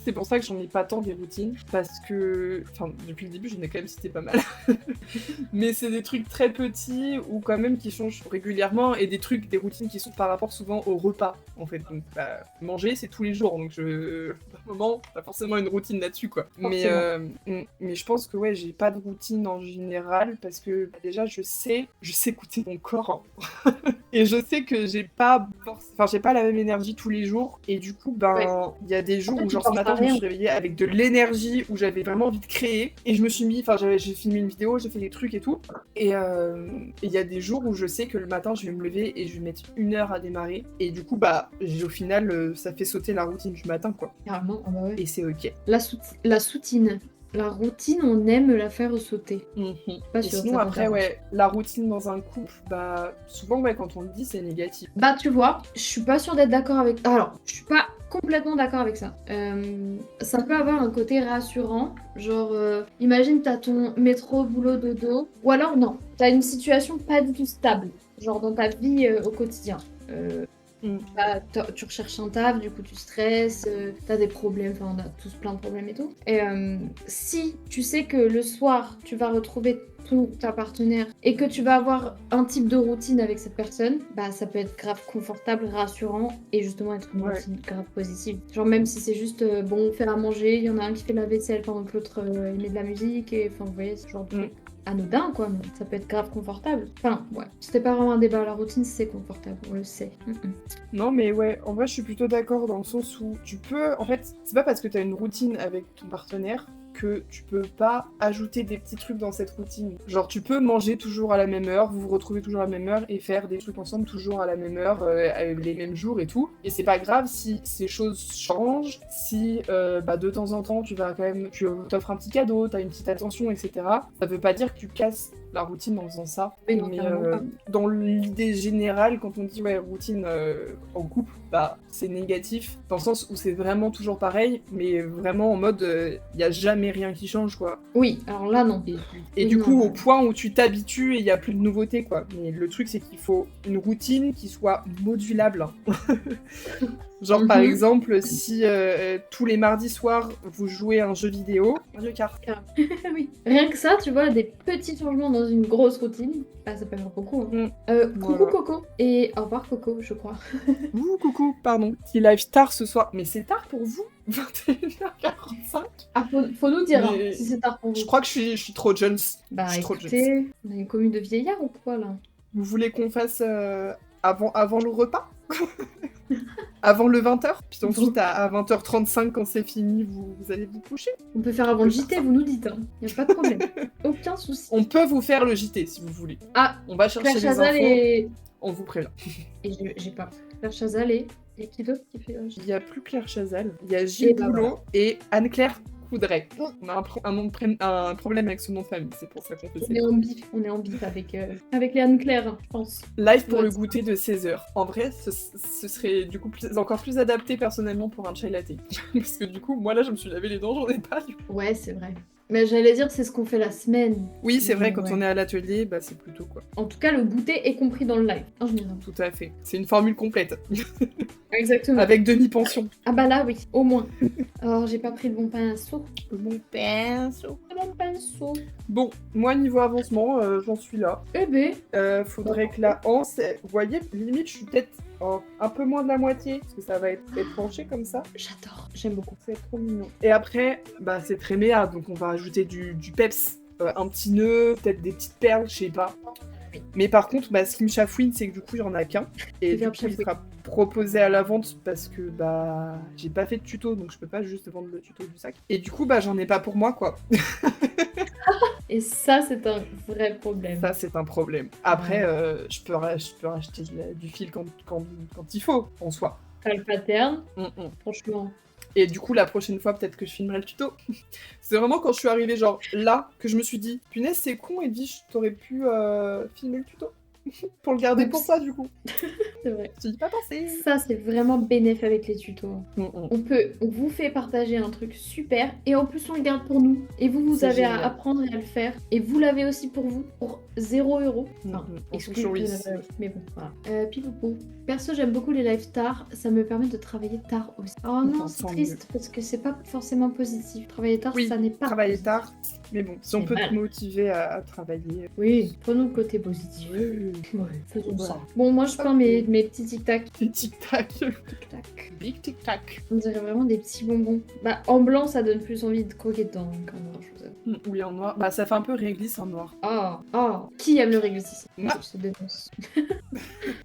Speaker 2: C'est pour ça que j'en ai pas tant des routines, parce que, depuis le début, j'en ai quand même cité pas mal. Mais c'est des trucs très petits, ou quand même qui changent régulièrement, et des routines qui sont par rapport souvent au repas, en fait. Donc, manger, c'est tous les jours, donc à un moment, pas forcément une routine là-dessus, quoi. Mais je pense que, j'ai pas de routine en général, parce que, déjà, je sais écouter mon corps. Et je sais que j'ai pas la même énergie tous les jours, et du coup, il y a des jours où, genre, ce matin, je me suis réveillée avec de l'énergie, où j'avais vraiment envie de créer, et je me suis mis, j'ai filmé une vidéo, j'ai fait des trucs et tout, et il y a des jours où je sais que le matin, je vais me lever et je vais mettre 1 heure à démarrer, et du coup, au final, ça fait sauter la routine du matin, quoi.
Speaker 1: Carrément, ouais.
Speaker 2: Et c'est ok.
Speaker 1: La soutine. La routine, on aime la faire sauter.
Speaker 2: Et sinon, après, la routine dans un couple, souvent, quand on le dit, c'est négatif.
Speaker 1: Tu vois, je suis pas sûre d'être d'accord avec... Alors, je suis pas complètement d'accord avec ça. Ça peut avoir un côté rassurant. Genre, imagine, t'as ton métro, boulot, dodo. Ou alors, non, t'as une situation pas du tout stable. Genre, dans ta vie au quotidien. Tu recherches un taf, du coup tu stresses, t'as des problèmes, on a tous plein de problèmes et tout. Et si tu sais que le soir tu vas retrouver ta partenaire et que tu vas avoir un type de routine avec cette personne, ça peut être grave confortable, rassurant et justement être une routine grave positive. Genre même si c'est juste faire à manger, il y en a un qui fait la vaisselle pendant que l'autre il met de la musique et vous voyez ce genre de truc. Anodin quoi, mais ça peut être grave confortable. C'était pas vraiment un débat, la routine c'est confortable, on le sait.
Speaker 2: Non mais en vrai je suis plutôt d'accord dans le sens où tu peux, en fait, c'est pas parce que t'as une routine avec ton partenaire que tu peux pas ajouter des petits trucs dans cette routine. Genre, tu peux manger toujours à la même heure, vous vous retrouvez toujours à la même heure et faire des trucs ensemble toujours à la même heure, les mêmes jours et tout. Et c'est pas grave si ces choses changent, si de temps en temps tu t'offres un petit cadeau, t'as une petite attention, etc. Ça veut pas dire que tu casses la routine en faisant ça.
Speaker 1: Oui, non,
Speaker 2: Mais
Speaker 1: carrément pas.
Speaker 2: dans l'idée générale, quand on dit routine en couple, c'est négatif, dans le sens où c'est vraiment toujours pareil, mais vraiment en mode il y a jamais rien qui change, quoi.
Speaker 1: Oui, alors là, non.
Speaker 2: Et
Speaker 1: Oui,
Speaker 2: du
Speaker 1: non,
Speaker 2: coup,
Speaker 1: bah.
Speaker 2: au point où tu t'habitues et il y a plus de nouveautés, quoi. Mais le truc, c'est qu'il faut une routine qui soit modulable. Genre, par exemple, si tous les mardis soirs, vous jouez à un jeu vidéo, Mario Kart.
Speaker 1: Oui. Rien que ça, tu vois, des petits changements dans une grosse routine, ça peut faire beaucoup. Hein. Coucou
Speaker 2: Voilà.
Speaker 1: Coco, et au revoir Coco, je crois.
Speaker 2: Ouh, coucou, pardon. Qui live tard ce soir. Mais c'est tard pour vous 21h45.
Speaker 1: Ah, faut nous dire
Speaker 2: Mais
Speaker 1: si c'est tard pour vous.
Speaker 2: Je crois que je suis trop jeune.
Speaker 1: Bah
Speaker 2: je suis trop jeune.
Speaker 1: écoutez, on a une commune de vieillards ou quoi là?
Speaker 2: Vous voulez qu'on fasse avant le repas avant le 20h? Puis ensuite, à 20h35, quand c'est fini, vous allez vous coucher?
Speaker 1: On peut faire avant le JT, vous nous dites, hein. Y a pas de problème. Aucun souci.
Speaker 2: On peut vous faire le JT, si vous voulez.
Speaker 1: Ah,
Speaker 2: On va chercher
Speaker 1: Claire
Speaker 2: les
Speaker 1: Chazal
Speaker 2: infos,
Speaker 1: et...
Speaker 2: on vous prévient.
Speaker 1: Et j'ai pas. Claire Chazal et qui d'autre qui fait...
Speaker 2: Il y a plus Claire Chazal, il y a Gilles Boulot et Anne-Claire Coudray. On a un problème avec ce nom de famille, c'est pour ça qu'on fait ça.
Speaker 1: On est en bif avec les Anne-Claire, hein, je pense.
Speaker 2: Live pour le goûter de 16h. En vrai, ce serait du coup encore plus adapté personnellement pour un chai latte. Parce que du coup, moi là, je me suis lavé les dents, j'en ai pas du coup.
Speaker 1: Ouais, c'est vrai. Mais j'allais dire, c'est ce qu'on fait la semaine.
Speaker 2: Oui, c'est vrai, quand
Speaker 1: ouais.
Speaker 2: on est à l'atelier, c'est plutôt quoi.
Speaker 1: En tout cas, le goûter est compris dans le live. En général.
Speaker 2: Tout à fait. C'est une formule complète.
Speaker 1: Exactement.
Speaker 2: Avec demi-pension.
Speaker 1: Ah bah là, oui, au moins. Alors, j'ai pas pris le bon pinceau.
Speaker 2: Le bon pinceau.
Speaker 1: Le bon pinceau.
Speaker 2: Bon, moi, niveau avancement, j'en suis là.
Speaker 1: Eh ben.
Speaker 2: Faudrait que la hanse... Vous voyez, limite, je suis peut-être un peu moins de la moitié, parce que ça va être penché comme ça.
Speaker 1: J'adore, j'aime beaucoup.
Speaker 2: C'est trop mignon. Et après, c'est très méa, donc on va ajouter du peps. Un petit nœud, peut-être des petites perles, je sais pas. Mais par contre, ce qui me chafouine, c'est que du coup, il y en a qu'un. Et du coup, il sera proposé à la vente parce que j'ai pas fait de tuto, donc je peux pas juste vendre le tuto du sac. Et du coup, j'en ai pas pour moi, quoi.
Speaker 1: Et ça, c'est un vrai problème.
Speaker 2: Ça, c'est un problème. Après, je peux racheter du fil quand il faut, en soi.
Speaker 1: T'as le pattern, franchement.
Speaker 2: Et du coup, la prochaine fois, peut-être que je filmerai le tuto. C'est vraiment quand je suis arrivée, genre, là, que je me suis dit, punaise, c'est con, Edwige, t'aurais pu filmer le tuto. Pour le garder pour ça, du coup.
Speaker 1: C'est vrai.
Speaker 2: Je t'y ai pas pensé.
Speaker 1: Ça, c'est vraiment bénéf avec les tutos.
Speaker 2: On
Speaker 1: On vous fait partager un truc super, et en plus, on le garde pour nous. Et vous avez à apprendre et à le faire. Et vous l'avez aussi pour vous, pour 0€. Enfin, exclu mais bon, voilà. Pipoupou. Perso, j'aime beaucoup les lives tard. Ça me permet de travailler tard aussi. Oh non, c'est triste, parce que c'est pas forcément positif. Travailler tard, ça n'est pas
Speaker 2: travailler
Speaker 1: positif.
Speaker 2: tard. Mais bon, si on peut te motiver à travailler.
Speaker 1: Oui, prenons le côté positif.
Speaker 2: Ouais,
Speaker 1: faisons ça. Bon, moi je prends mes petits tic-tac.
Speaker 2: Des tic-tac.
Speaker 1: Tic-tac.
Speaker 2: Big tic-tac.
Speaker 1: On dirait vraiment des petits bonbons. En blanc, ça donne plus envie de croquer dedans qu'en noir, je vous avoue.
Speaker 2: Oui, en noir. Ça fait un peu réglisse en noir.
Speaker 1: Qui aime le réglisse ici?
Speaker 2: Moi.
Speaker 1: Je te dénonce.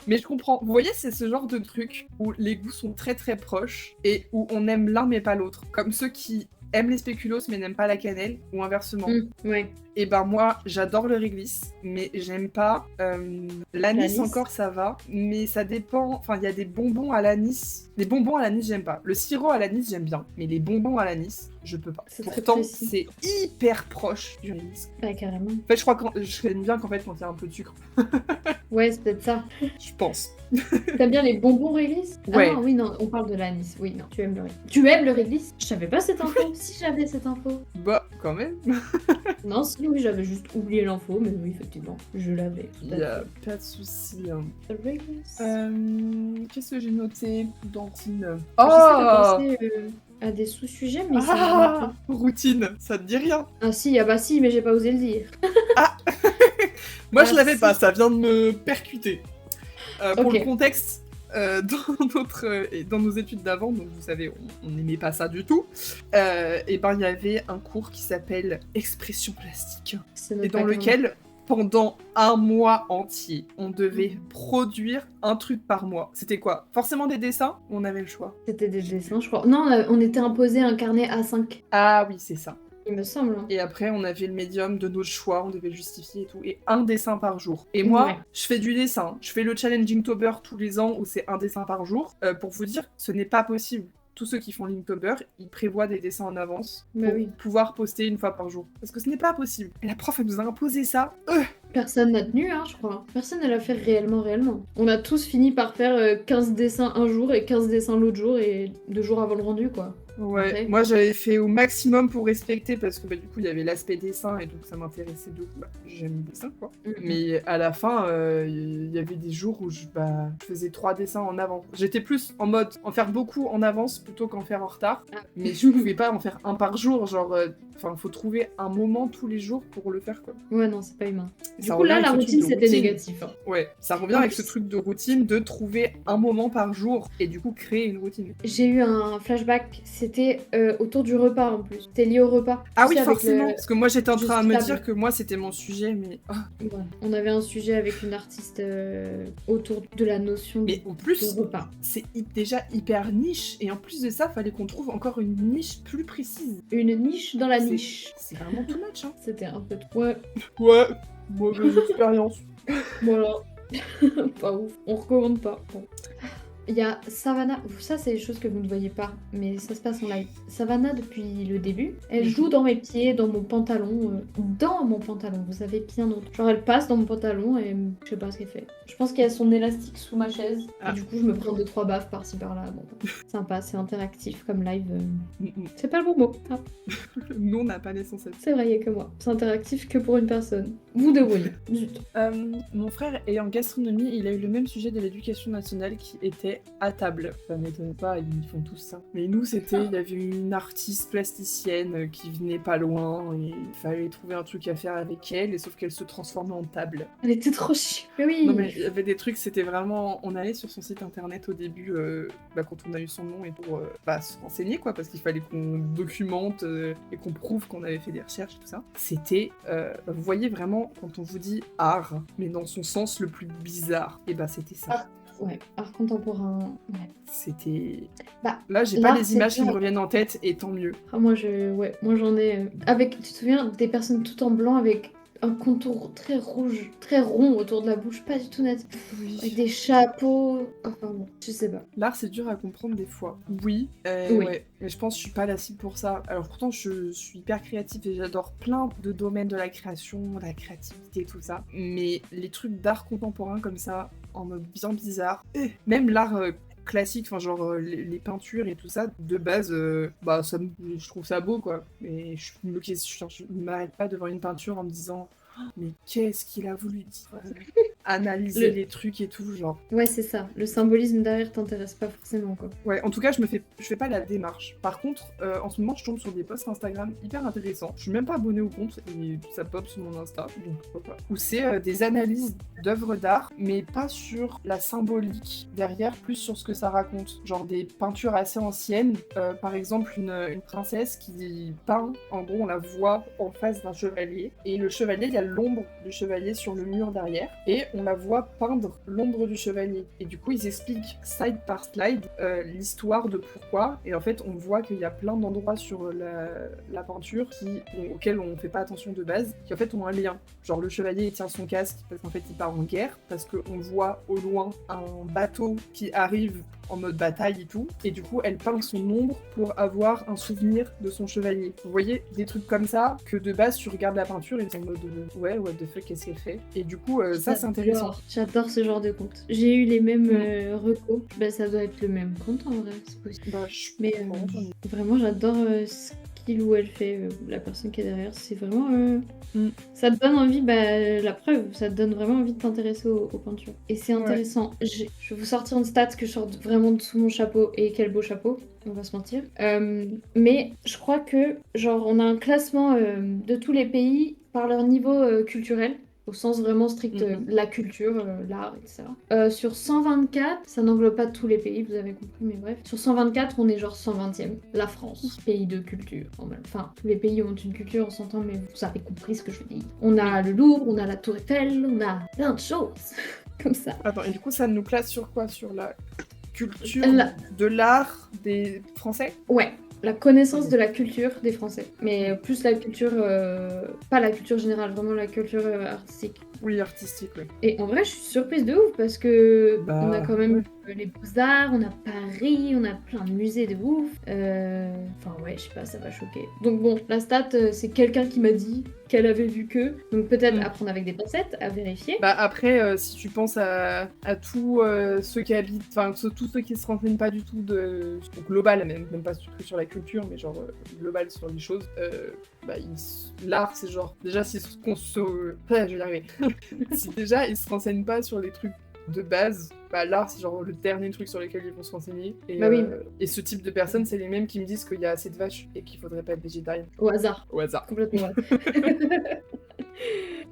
Speaker 2: Mais je comprends. Vous voyez, c'est ce genre de truc où les goûts sont très très proches et où on aime l'un mais pas l'autre. Comme ceux qui aiment les spéculoos mais n'aiment pas la cannelle, ou inversement.
Speaker 1: Ouais.
Speaker 2: Et moi, j'adore le réglisse, mais j'aime pas l'anis encore, ça va. Mais ça dépend. Enfin, il y a des bonbons à l'anis. Les bonbons à l'anis, j'aime pas. Le sirop à l'anis, j'aime bien. Mais les bonbons à l'anis, je peux pas. Pourtant, c'est hyper proche du réglisse.
Speaker 1: Ouais, carrément.
Speaker 2: En fait, je crois que j'aime bien quand il y a un peu de sucre.
Speaker 1: Ouais, c'est peut-être ça.
Speaker 2: Je pense.
Speaker 1: T'aimes bien les bonbons réglisse?
Speaker 2: Ouais.
Speaker 1: Ah non, oui, non, on parle de l'anis. Oui, non, tu aimes le réglisse. Tu aimes le réglisse? Je savais pas cette info. Si j'avais cette info.
Speaker 2: Quand même.
Speaker 1: Non, si, oui, j'avais juste oublié l'info, mais oui, effectivement, je l'avais.
Speaker 2: Il n'y a pas de souci.
Speaker 1: Réglisse.
Speaker 2: Qu'est-ce que j'ai noté, Dantine?
Speaker 1: J'essaie de penser à des sous-sujets, mais ça
Speaker 2: routine, ça te dit rien?
Speaker 1: Ah si, si, mais j'ai pas osé le dire.
Speaker 2: Moi, je l'avais pas, ça vient de me percuter. Pour
Speaker 1: Ok.
Speaker 2: le contexte, dans nos études d'avant, donc vous savez, on n'aimait pas ça du tout. Il y avait un cours qui s'appelle Expression plastique, et dans lequel, pendant un mois entier, on devait produire un truc par mois. C'était quoi? Forcément des dessins? On avait le choix.
Speaker 1: C'était des dessins, je crois. Non, on était imposé un carnet A5.
Speaker 2: Ah oui, c'est ça.
Speaker 1: Il me semble. Hein.
Speaker 2: Et après, on avait le médium de notre choix, on devait le justifier et tout. Et un dessin par jour. Et moi, je fais du dessin. Je fais le Challengingtober tous les ans où c'est un dessin par jour. Pour vous dire, ce n'est pas possible. Tous ceux qui font Linktober, ils prévoient des dessins en avance pour pouvoir poster une fois par jour. Parce que ce n'est pas possible. Et la prof, elle nous a imposé ça.
Speaker 1: Personne n'a tenu, hein, je crois. Personne ne l'a fait réellement. On a tous fini par faire 15 dessins un jour et 15 dessins l'autre jour et 2 jours avant le rendu, quoi.
Speaker 2: Ouais,
Speaker 1: Après.
Speaker 2: moi j'avais fait au maximum pour respecter parce que du coup il y avait l'aspect dessin et donc ça m'intéressait de j'aime le dessin quoi. Mais à la fin il y avait des jours où je faisais 3 dessins en avant. J'étais plus en mode en faire beaucoup en avance plutôt qu'en faire en retard. Mais je pouvais pas en faire un par jour, genre faut trouver un moment tous les jours pour le faire quoi.
Speaker 1: Ouais non c'est pas humain. Du
Speaker 2: Ça
Speaker 1: coup là la routine c'était
Speaker 2: routine.
Speaker 1: négatif. Hein.
Speaker 2: Ouais, ça revient avec ce truc de routine de trouver un moment par jour et du coup créer une routine.
Speaker 1: J'ai eu un flashback, c'était autour du repas en plus. C'était lié au repas.
Speaker 2: Ah oui, forcément. Parce que moi, j'étais en train de me dire que moi, c'était mon sujet, mais...
Speaker 1: Ouais. On avait un sujet avec une artiste autour de la notion
Speaker 2: mais en plus,
Speaker 1: de repas.
Speaker 2: C'est déjà hyper niche. Et en plus de ça, fallait qu'on trouve encore une niche plus précise.
Speaker 1: Une niche dans la niche.
Speaker 2: C'est vraiment too much, hein.
Speaker 1: C'était un peu... Ouais.
Speaker 2: Ouais, mauvaise expérience.
Speaker 1: Voilà. Pas ouf. On recommande pas. Bon. Il y a Savannah, ça c'est des choses que vous ne voyez pas, mais ça se passe en live. Savannah, depuis le début, elle joue dans mes pieds, dans mon pantalon, vous avez bien d'autres. Genre elle passe dans mon pantalon et je sais pas ce qu'elle fait. Je pense qu'il y a son élastique sous ma chaise, et du coup je me prends 2-3 baffes par-ci par-là. Bon, sympa, c'est interactif comme live. C'est pas le bon mot. Ah.
Speaker 2: Nous on n'a pas les sensations.
Speaker 1: C'est vrai, il y a que moi. C'est interactif que pour une personne. Vous débrouillez. Zut.
Speaker 2: Mon frère est en gastronomie, il a eu le même sujet de l'éducation nationale qui était à table. Ça m'étonne pas, ils font tous ça. Mais nous, il y avait une artiste plasticienne qui venait pas loin et il fallait trouver un truc à faire avec elle, et sauf qu'elle se transformait en table.
Speaker 1: Elle était trop chiante. Oui.
Speaker 2: Non mais il y avait des trucs, c'était vraiment... On allait sur son site internet au début, quand on a eu son nom et pour se renseigner quoi, parce qu'il fallait qu'on documente et qu'on prouve qu'on avait fait des recherches et tout ça. C'était, vous voyez vraiment, quand on vous dit art, mais dans son sens le plus bizarre, et c'était ça.
Speaker 1: Ouais, art contemporain. Ouais.
Speaker 2: C'était. Là, j'ai pas les images qui me reviennent en tête, et tant mieux.
Speaker 1: Ah, moi j'en ai. Avec, tu te souviens, des personnes tout en blanc avec un contour très rouge, très rond autour de la bouche, pas du tout net.
Speaker 2: Oui.
Speaker 1: Avec des chapeaux. Enfin bon, je sais pas.
Speaker 2: L'art, c'est dur à comprendre des fois. Oui. Ouais. Mais je pense que je suis pas la cible pour ça. Alors pourtant, je suis hyper créative et j'adore plein de domaines de la création, de la créativité, tout ça. Mais les trucs d'art contemporain comme ça, en mode bien bizarre, même l'art classique, enfin genre les peintures et tout ça, de base, je trouve ça beau quoi. Mais je ne m'arrête pas devant une peinture en me disant mais qu'est-ce qu'il a voulu dire analyser les trucs et tout, genre.
Speaker 1: Ouais, c'est ça. Le symbolisme derrière t'intéresse pas forcément, quoi.
Speaker 2: Ouais, en tout cas, je fais pas la démarche. Par contre, en ce moment, je tombe sur des posts Instagram hyper intéressants. Je suis même pas abonnée au compte et ça pop sur mon Insta, donc pourquoi pas. Où c'est des analyses d'œuvres d'art, mais pas sur la symbolique derrière, plus sur ce que ça raconte. Genre des peintures assez anciennes. Par exemple, une princesse qui peint, en gros, on la voit en face d'un chevalier. Et le chevalier, il y a l'ombre du chevalier sur le mur derrière. Et on la voit peindre l'ombre du chevalier. Et du coup, ils expliquent slide par slide l'histoire de pourquoi. Et en fait, on voit qu'il y a plein d'endroits sur la peinture auxquels on fait pas attention de base, qui en fait ont un lien. Genre le chevalier, il tient son casque parce qu'en fait, il part en guerre, parce qu'on voit au loin un bateau qui arrive en mode bataille et tout, et du coup elle peint son ombre pour avoir un souvenir de son chevalier. Vous voyez, des trucs comme ça, que de base tu regardes la peinture et t'es en mode ouais, what the fuck, qu'est-ce qu'elle fait? Et du coup, ça c'est intéressant.
Speaker 1: J'adore ce genre de compte. J'ai eu les mêmes recos. Ça doit être le même compte en vrai, c'est possible. Mais vraiment j'adore ce qu'il ou elle fait, la personne qui est derrière, c'est vraiment... Ça te donne envie, la preuve, ça te donne vraiment envie de t'intéresser aux peintures. Et c'est intéressant. Ouais. Je vais vous sortir une stat que je sors vraiment de sous mon chapeau, et quel beau chapeau, on va se mentir. Mais je crois que, genre, on a un classement de tous les pays par leur niveau culturel. Au sens vraiment strict, la culture, l'art, etc. Sur 124, ça n'englobe pas tous les pays, vous avez compris, mais bref. Sur 124, on est genre 120e. La France, pays de culture. Enfin, tous les pays ont une culture, on s'entend, mais vous avez compris ce que je dis. On a le Louvre, on a la Tour Eiffel, on a plein de choses comme ça.
Speaker 2: Attends, et du coup, ça nous classe sur quoi? Sur la culture de l'art des Français?
Speaker 1: Ouais. la connaissance de la culture des Français. Mais plus la culture, pas la culture générale, vraiment la culture artistique.
Speaker 2: Oui, artistique, oui.
Speaker 1: Et en vrai, je suis surprise de ouf parce que
Speaker 2: Bah,
Speaker 1: on a quand même
Speaker 2: ouais.
Speaker 1: les Beaux-Arts, on a Paris, on a plein de musées de ouf. Enfin, ouais, je sais pas, ça va choquer. Donc, bon, la stat, c'est quelqu'un qui m'a dit qu'elle avait vu que. Donc, peut-être à prendre avec des pincettes, à vérifier.
Speaker 2: Bah, après, si tu penses à tous ceux qui habitent, enfin, tous ceux qui se renseignent pas du tout de global, même pas sur la culture, mais genre global sur les choses, bah, l'art, c'est genre, déjà, si on se. Ouais, je vais y arriver. Si déjà, ils se renseignent pas sur les trucs de base, bah l'art c'est genre le dernier truc sur lequel ils vont se renseigner. Et,
Speaker 1: Bah oui.
Speaker 2: Et ce type de personnes, c'est les mêmes qui me disent qu'il y a assez de vaches et qu'il faudrait pas être végétarien.
Speaker 1: Au hasard.
Speaker 2: Au hasard.
Speaker 1: Complètement.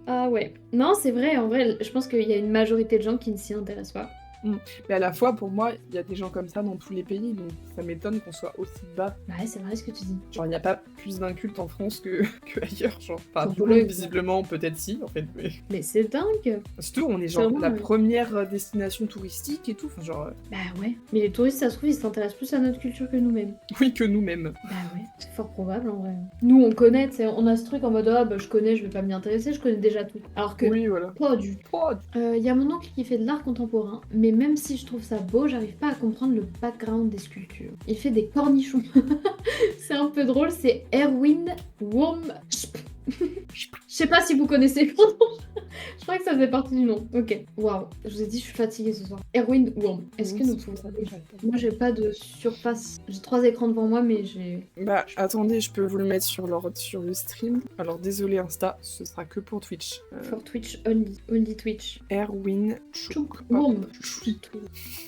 Speaker 1: Ah ouais. Non, c'est vrai, en vrai, je pense qu'il y a une majorité de gens qui ne s'y intéressent pas.
Speaker 2: Mais à la fois, pour moi, il y a des gens comme ça dans tous les pays, donc ça m'étonne qu'on soit aussi bas.
Speaker 1: Bah ouais, c'est vrai ce que tu dis.
Speaker 2: Genre, il n'y a pas plus d'incultes en France que ailleurs, genre. Enfin,
Speaker 1: En
Speaker 2: du coup,
Speaker 1: Pologne,
Speaker 2: visiblement, peut-être si, en fait.
Speaker 1: Mais c'est dingue.
Speaker 2: Surtout, on est genre
Speaker 1: Vraiment,
Speaker 2: la
Speaker 1: ouais.
Speaker 2: première destination touristique et tout, enfin, genre...
Speaker 1: Bah ouais. Mais les touristes, ça se trouve, ils s'intéressent plus à notre culture que nous-mêmes.
Speaker 2: Oui, que nous-mêmes.
Speaker 1: Bah ouais, c'est fort probable en vrai. Nous, on connaît, tu sais, on a ce truc en mode ah bah je connais, je vais pas m'y intéresser, je connais déjà tout. Alors que
Speaker 2: Oui, voilà.
Speaker 1: pas du tout. Y a mon oncle qui fait de l'art contemporain, mais même si je trouve ça beau, j'arrive pas à comprendre le background des sculptures. Il fait des cornichons. C'est un peu drôle, c'est Erwin Wurm. Je sais pas si vous connaissez. Je crois que ça faisait partie du nom. Ok. Waouh. Je vous ai dit, je suis fatiguée ce soir. Erwin Wurm. Est-ce que nous pouvons savoir? Moi, j'ai pas de surface. J'ai 3 écrans devant moi, mais j'ai.
Speaker 2: Bah, attendez, je peux vous le mettre sur le stream. Alors, désolé Insta, ce sera que pour Twitch.
Speaker 1: For Twitch only. Only Twitch.
Speaker 2: Erwin
Speaker 1: Chouk.
Speaker 2: Chouk.
Speaker 1: Wurm.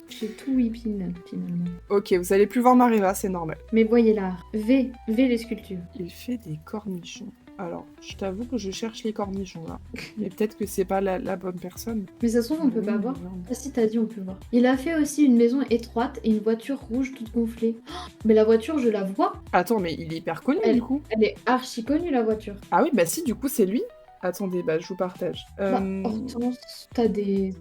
Speaker 1: J'ai tout whipping, finalement.
Speaker 2: Ok, vous allez plus voir Mariva, c'est normal.
Speaker 1: Mais voyez l'art. V les sculptures.
Speaker 2: Il fait des cornichons. Alors, je t'avoue que je cherche les cornichons là. Mais peut-être que c'est pas la bonne personne.
Speaker 1: Mais ça se trouve, on peut pas voir. Ah si, t'as dit, on peut voir. Il a fait aussi une maison étroite et une voiture rouge toute gonflée. Oh, mais la voiture, je la vois.
Speaker 2: Attends, mais il est hyper connu du coup.
Speaker 1: Elle est archi connue, la voiture.
Speaker 2: Ah oui, bah si, du coup, c'est lui. Attendez, bah je vous partage.
Speaker 1: Bah, Hortense, t'as des...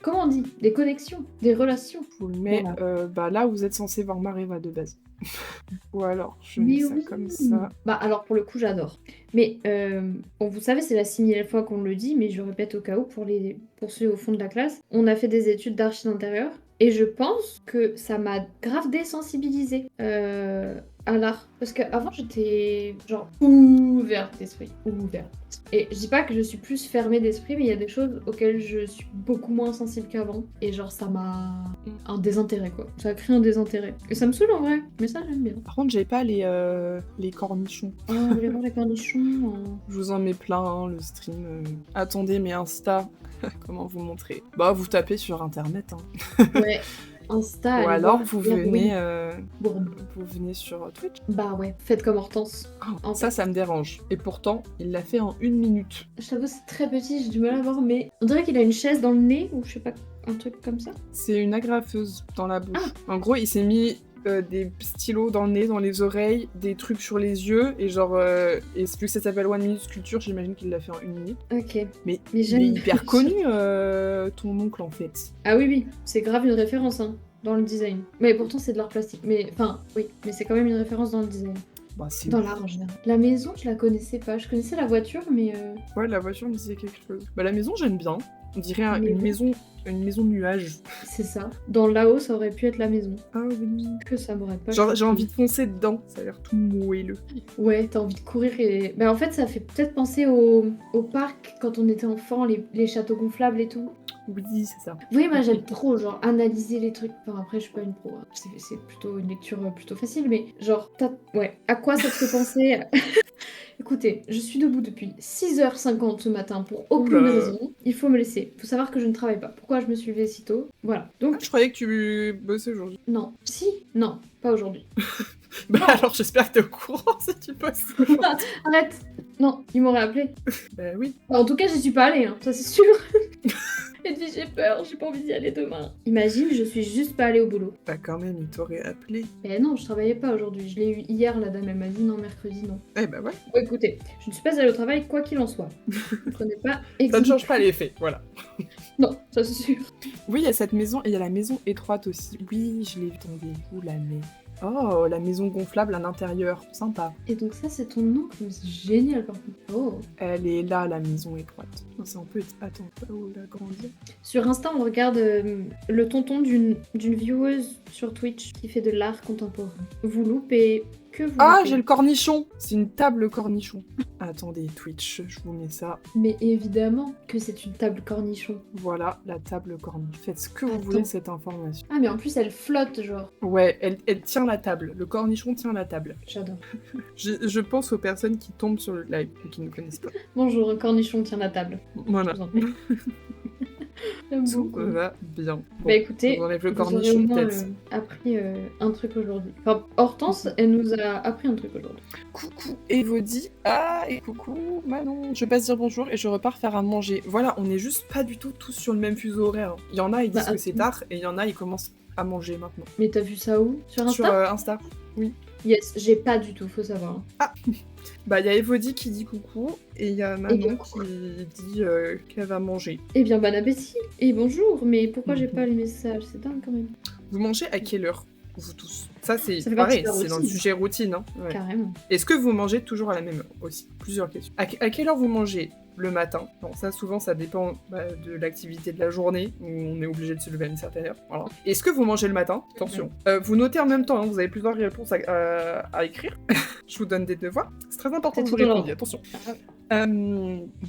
Speaker 1: Comment on dit? Des connexions, des relations.
Speaker 2: Je vous le mets
Speaker 1: Voilà.
Speaker 2: bah là où vous êtes censé voir Mariva de base. Ou alors, je mets ça comme ça.
Speaker 1: Bah alors pour le coup, j'adore. Mais bon, vous savez, c'est la 6000e fois qu'on le dit, mais je répète au cas où pour ceux au fond de la classe. On a fait des études d'archi d'intérieur et je pense que ça m'a grave désensibilisée à l'art. Parce qu'avant, j'étais genre ouverte d'esprit. Ouverte. Et je dis pas que je suis plus fermée d'esprit, mais il y a des choses auxquelles je suis beaucoup moins sensible qu'avant. Et genre, ça m'a un désintérêt, quoi. Ça a créé un désintérêt. Et ça me saoule en vrai, mais ça, j'aime bien.
Speaker 2: Par contre, j'ai pas les cornichons.
Speaker 1: Oh, vous voulez voir les cornichons?
Speaker 2: Je vous en mets plein, hein, le stream. Attendez, mais Insta, comment vous montrer? Bah, vous tapez sur internet. Hein.
Speaker 1: Ouais. Insta.
Speaker 2: Ou alors vous venez sur Twitch.
Speaker 1: Bah ouais, faites comme Hortense.
Speaker 2: Oh, ça me dérange. Et pourtant, il l'a fait en 1 minute.
Speaker 1: Je t'avoue, c'est très petit, j'ai du mal à voir, mais on dirait qu'il a une chaise dans le nez, ou je sais pas, un truc comme ça.
Speaker 2: C'est une agrafeuse dans la bouche. En gros, il s'est mis des stylos dans le nez, dans les oreilles, des trucs sur les yeux, et genre, et vu que ça s'appelle One Minute Sculpture, j'imagine qu'il l'a fait en 1 minute.
Speaker 1: Ok.
Speaker 2: Mais il est hyper connu, ton oncle, en fait.
Speaker 1: Ah oui, c'est grave une référence, hein, dans le design. Mais pourtant, c'est de l'art plastique. Mais, enfin, oui, mais c'est quand même une référence dans le design.
Speaker 2: Bah,
Speaker 1: dans l'art en général. La maison, je la connaissais pas. Je connaissais la voiture, mais...
Speaker 2: Ouais, la voiture me disait quelque chose. Bah, la maison, j'aime bien. On dirait une maison nuage.
Speaker 1: C'est ça. Dans là-haut, ça aurait pu être la maison.
Speaker 2: Ah oui.
Speaker 1: Que ça m'aurait pas...
Speaker 2: Genre, j'ai envie de foncer dedans. Ça a l'air tout moelleux.
Speaker 1: Ouais, t'as envie de courir et... Bah en fait, ça fait peut-être penser au parc, quand on était enfant, les châteaux gonflables et tout.
Speaker 2: Oui, c'est ça.
Speaker 1: Oui, moi j'aime trop, genre, analyser les trucs. Enfin, après, je suis pas une pro. Hein. C'est plutôt une lecture plutôt facile, mais genre, ouais. À quoi ça te fait penser? Écoutez, je suis debout depuis 6h50 ce matin pour aucune raison. Il faut me laisser. Faut savoir que je ne travaille pas. Pourquoi je me suis levée si tôt? Voilà. Donc...
Speaker 2: je croyais que tu bossais aujourd'hui.
Speaker 1: Non. Si? Non, pas aujourd'hui.
Speaker 2: Bah non. Alors j'espère que t'es au courant si tu bosses aujourd'hui.
Speaker 1: Arrête. Non, il m'aurait appelé.
Speaker 2: Bah oui.
Speaker 1: En tout cas, j'y suis pas allée, hein, ça c'est sûr. Et puis j'ai peur, j'ai pas envie d'y aller demain. Imagine, je suis juste pas allée au boulot.
Speaker 2: Bah quand même, il t'aurait appelé.
Speaker 1: Eh non, je travaillais pas aujourd'hui. Je l'ai eu hier, la dame, elle m'a dit non, mercredi, non.
Speaker 2: Eh bah ouais.
Speaker 1: Bon, écoutez, je ne suis pas allée au travail, quoi qu'il en soit. Je connais pas
Speaker 2: Ça ne change pas les faits, voilà.
Speaker 1: Non, ça c'est sûr.
Speaker 2: Oui, il y a cette maison, et il y a la maison étroite aussi. Oui, je l'ai vu tomber. Ouh la merde. Oh, la maison gonflable à l'intérieur. Sympa.
Speaker 1: Et donc ça, c'est ton oncle, mais c'est génial par contre. Oh.
Speaker 2: Elle est là, la maison étroite. Non, c'est un peu... Attends, pas où la grandir.
Speaker 1: Sur Insta, on regarde le tonton d'une vieweuse sur Twitch qui fait de l'art contemporain. Vous loupez que vous
Speaker 2: Ah,
Speaker 1: loupez.
Speaker 2: j'ai le cornichon. C'est une table cornichon. Attendez, Twitch, je vous mets ça.
Speaker 1: Mais évidemment que c'est une table cornichon.
Speaker 2: Voilà, la table cornichon. Faites ce que vous
Speaker 1: Attends.
Speaker 2: voulez de cette information.
Speaker 1: Ah, mais en plus, elle flotte, genre.
Speaker 2: Ouais, elle tient la table. Le cornichon tient la table.
Speaker 1: J'adore.
Speaker 2: Je pense aux personnes qui tombent sur le live et qui ne connaissent pas.
Speaker 1: Bonjour, un cornichon tient la table.
Speaker 2: Voilà.
Speaker 1: Je vous en prie. J'aime
Speaker 2: Tout
Speaker 1: beaucoup.
Speaker 2: va bien. Bon,
Speaker 1: Bah écoutez,
Speaker 2: on enlève le
Speaker 1: vous aurez
Speaker 2: cornichon
Speaker 1: au moins
Speaker 2: peut-être.
Speaker 1: appris un truc aujourd'hui. Enfin, Hortense, elle nous a appris un truc aujourd'hui.
Speaker 2: Coucou Evody. Ah, et coucou Manon. Je passe dire bonjour et je repars faire à manger. Voilà, on n'est juste pas du tout tous sur le même fuseau horaire. Il y en a, ils disent
Speaker 1: Bah,
Speaker 2: que c'est tard, et il y en a, ils commencent à manger maintenant.
Speaker 1: Mais t'as vu ça où? Sur Insta?
Speaker 2: Sur Insta. Oui.
Speaker 1: Yes, j'ai pas du tout, faut savoir.
Speaker 2: Bah, il y a Evody qui dit coucou, et il y a Manon
Speaker 1: bien,
Speaker 2: qui dit qu'elle va manger.
Speaker 1: Eh bien, bon appétit et bonjour, mais pourquoi j'ai
Speaker 2: Mhm.
Speaker 1: pas les messages? C'est dingue quand même.
Speaker 2: Vous mangez à quelle heure, vous tous? Ça, c'est
Speaker 1: Ça fait partie
Speaker 2: pareil,
Speaker 1: de la
Speaker 2: c'est dans le
Speaker 1: routine.
Speaker 2: sujet routine. Hein. Ouais.
Speaker 1: Carrément.
Speaker 2: Est-ce que vous mangez toujours à la même heure aussi? Plusieurs questions. À quelle heure vous mangez le matin? Bon, ça, souvent, ça dépend de l'activité de la journée, où on est obligé de se lever à une certaine heure. Voilà. Est-ce que vous mangez le matin? Attention. Vous notez en même temps, hein, vous avez plusieurs réponses à écrire. Je vous donne des devoirs. C'est très important
Speaker 1: C'est
Speaker 2: que vous
Speaker 1: tout dans
Speaker 2: répondiez, attention.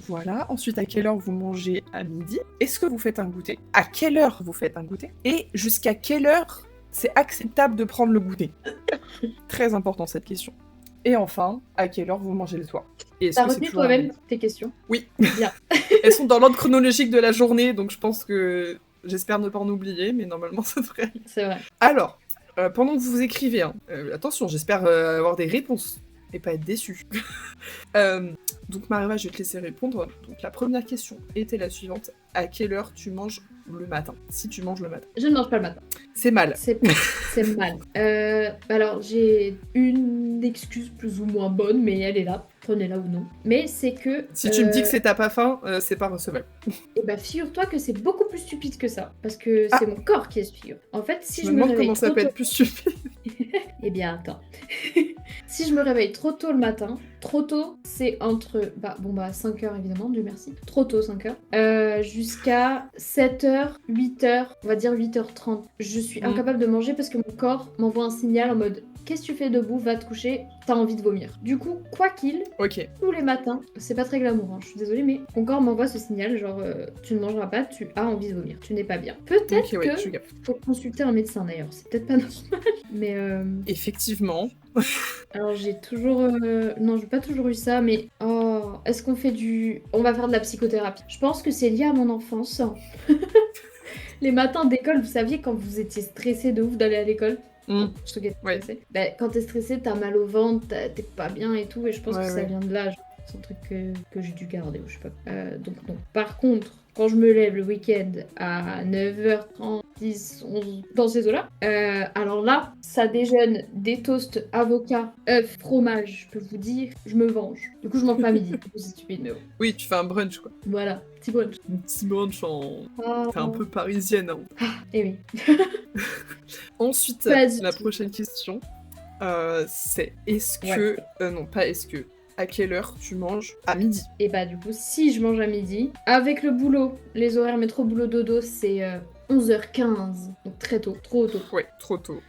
Speaker 2: Voilà. Ensuite, à quelle heure vous mangez à midi? Est-ce que vous faites un goûter? À quelle heure vous faites un goûter? Et jusqu'à quelle heure c'est acceptable de prendre le goûter? Très important cette question. Et enfin, à quelle heure vous mangez le soir? Et est-ce
Speaker 1: T'as
Speaker 2: que c'est
Speaker 1: retenu
Speaker 2: toujours
Speaker 1: toi-même
Speaker 2: la
Speaker 1: tes questions?
Speaker 2: Oui.
Speaker 1: Bien.
Speaker 2: Elles sont dans l'ordre chronologique de la journée, donc je pense que j'espère ne pas en oublier, mais normalement ça devrait aller.
Speaker 1: C'est vrai.
Speaker 2: Alors, pendant que vous écrivez, hein, attention, j'espère avoir des réponses et pas être déçu. Donc Mariva, je vais te laisser répondre. Donc la première question était la suivante. À quelle heure tu manges le matin? Si tu manges le matin.
Speaker 1: Je ne mange pas le matin.
Speaker 2: C'est mal.
Speaker 1: C'est mal. Alors, j'ai une excuse plus ou moins bonne, mais elle est là. Prenez-la ou non. Mais c'est que...
Speaker 2: Si tu me dis que c'est t'as pas faim, c'est pas recevable.
Speaker 1: Et bah, figure-toi que c'est beaucoup plus stupide que ça. Parce que c'est mon corps qui est stupide. En fait, si
Speaker 2: Je
Speaker 1: je
Speaker 2: me
Speaker 1: me
Speaker 2: demande
Speaker 1: réveille
Speaker 2: comment ça
Speaker 1: trop
Speaker 2: peut
Speaker 1: tôt...
Speaker 2: être plus stupide.
Speaker 1: Eh bien, attends. Si je me réveille trop tôt le matin, trop tôt, c'est entre 5h évidemment, Dieu merci. Trop tôt, 5h. Jusqu'à 7h, 8h, on va dire 8h30. Je suis incapable de manger parce que mon corps m'envoie un signal en mode qu'est-ce que tu fais debout, va te coucher, t'as envie de vomir. Du coup, quoi qu'il,
Speaker 2: Ok.
Speaker 1: tous les matins, c'est pas très glamour, hein, je suis désolée, mais mon corps m'envoie ce signal genre tu ne mangeras pas, tu as envie de vomir, tu n'es pas bien. Peut-être
Speaker 2: Ok, ouais,
Speaker 1: que
Speaker 2: je gaffe.
Speaker 1: faut consulter un médecin d'ailleurs, c'est peut-être pas normal, mais
Speaker 2: Effectivement.
Speaker 1: alors j'ai toujours... Non, j'ai pas toujours eu ça, mais... Oh, est-ce qu'on fait du... On va faire de la psychothérapie. Je pense que c'est lié à mon enfance. Les matins d'école, vous saviez quand vous étiez stressé de ouf d'aller à l'école? Je te guette
Speaker 2: Ouais.
Speaker 1: stressé. Bah, quand t'es stressé, t'as mal au ventre, t'es pas bien et tout, et je pense
Speaker 2: Ouais,
Speaker 1: que ça
Speaker 2: ouais.
Speaker 1: vient de là. C'est un truc que j'ai dû garder, ou je sais pas. Donc non. Par contre, quand je me lève le week-end à 9h30, 10, 11, dans ces eaux-là, alors là, ça déjeune des toasts, avocats, œufs, fromage, je peux vous dire, je me venge. Du coup, je mange pas à midi, du coup, c'est stupide, mais bon.
Speaker 2: Oui, tu fais un brunch, quoi.
Speaker 1: Voilà, petit brunch.
Speaker 2: Un petit brunch en...
Speaker 1: Ah,
Speaker 2: T'es un peu parisienne, hein.
Speaker 1: Eh oui.
Speaker 2: Ensuite,
Speaker 1: Pas du
Speaker 2: la
Speaker 1: tout.
Speaker 2: prochaine question, c'est est-ce que... non, pas est-ce que... À quelle heure tu manges à midi?
Speaker 1: Et bah du coup, si je mange à midi, avec le boulot, les horaires métro boulot dodo, c'est 11h15, donc très tôt, trop tôt.
Speaker 2: Ouais, trop tôt.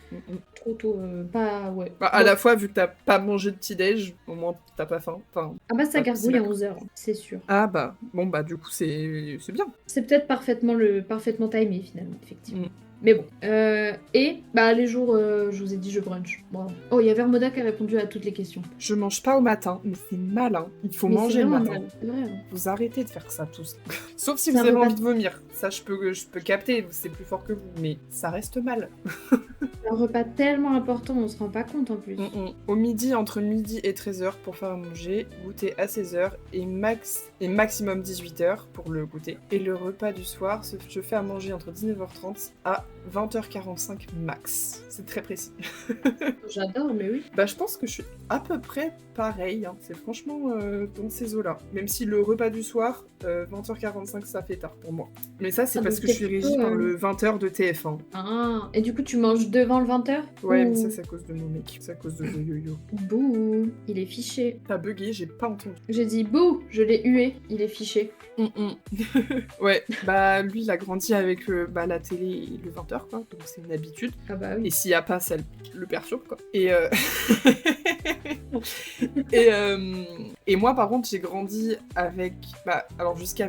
Speaker 1: Trop tôt, pas... ouais.
Speaker 2: Bah, à
Speaker 1: Bon.
Speaker 2: la fois, vu que t'as pas mangé de petit-déj, au moins t'as pas faim. Enfin...
Speaker 1: Ah bah ça
Speaker 2: Hop,
Speaker 1: gargouille
Speaker 2: c'est
Speaker 1: à
Speaker 2: la-
Speaker 1: 11h, c'est sûr.
Speaker 2: Ah bah, bon bah du coup c'est bien.
Speaker 1: C'est peut-être parfaitement timé finalement, effectivement.
Speaker 2: Mm.
Speaker 1: Mais bon. Et bah les jours, je vous ai dit je brunch. Bon. Oh, il y a Vermoda qui a répondu à toutes les questions.
Speaker 2: Je mange pas au matin, mais c'est malin. Il faut
Speaker 1: Mais
Speaker 2: manger
Speaker 1: c'est
Speaker 2: le
Speaker 1: vraiment
Speaker 2: matin.
Speaker 1: mal, c'est vrai. Hein.
Speaker 2: Vous arrêtez de faire ça tous. Sauf si
Speaker 1: C'est
Speaker 2: vous
Speaker 1: un
Speaker 2: avez
Speaker 1: repas-
Speaker 2: envie de vomir. Ça, je peux capter, c'est plus fort que vous. Mais ça reste mal.
Speaker 1: C'est un repas tellement important, on se rend pas compte en plus.
Speaker 2: Au midi, entre midi et 13h pour faire à manger, goûter à 16h et maximum 18h pour le goûter. Et le repas du soir, je fais à manger entre 19h30 à 20h45 max. C'est très précis.
Speaker 1: J'adore, mais oui.
Speaker 2: Bah, je pense que je suis à peu près pareil. Hein. C'est franchement dans ces eaux-là. Même si le repas du soir, 20h45, ça fait tard pour moi. Mais ça, c'est
Speaker 1: Ah,
Speaker 2: parce
Speaker 1: donc
Speaker 2: que
Speaker 1: t'es
Speaker 2: je suis régie
Speaker 1: plutôt,
Speaker 2: par le 20h de TF1.
Speaker 1: Ah, et du coup, tu manges devant le 20h?
Speaker 2: Ouais, mais ça, c'est à cause de mon mec. C'est à cause de Yo-Yo.
Speaker 1: Bouh, il est fiché.
Speaker 2: T'as bugué, j'ai pas entendu.
Speaker 1: J'ai dit bouh, je l'ai hué, il est fiché.
Speaker 2: Ouais, bah lui, il a grandi avec la télé et le 20h, quoi. Donc c'est une habitude.
Speaker 1: Ah bah
Speaker 2: Et
Speaker 1: oui.
Speaker 2: s'il y a pas, ça le perturbe, quoi. Et moi, par contre, j'ai grandi avec... alors jusqu'à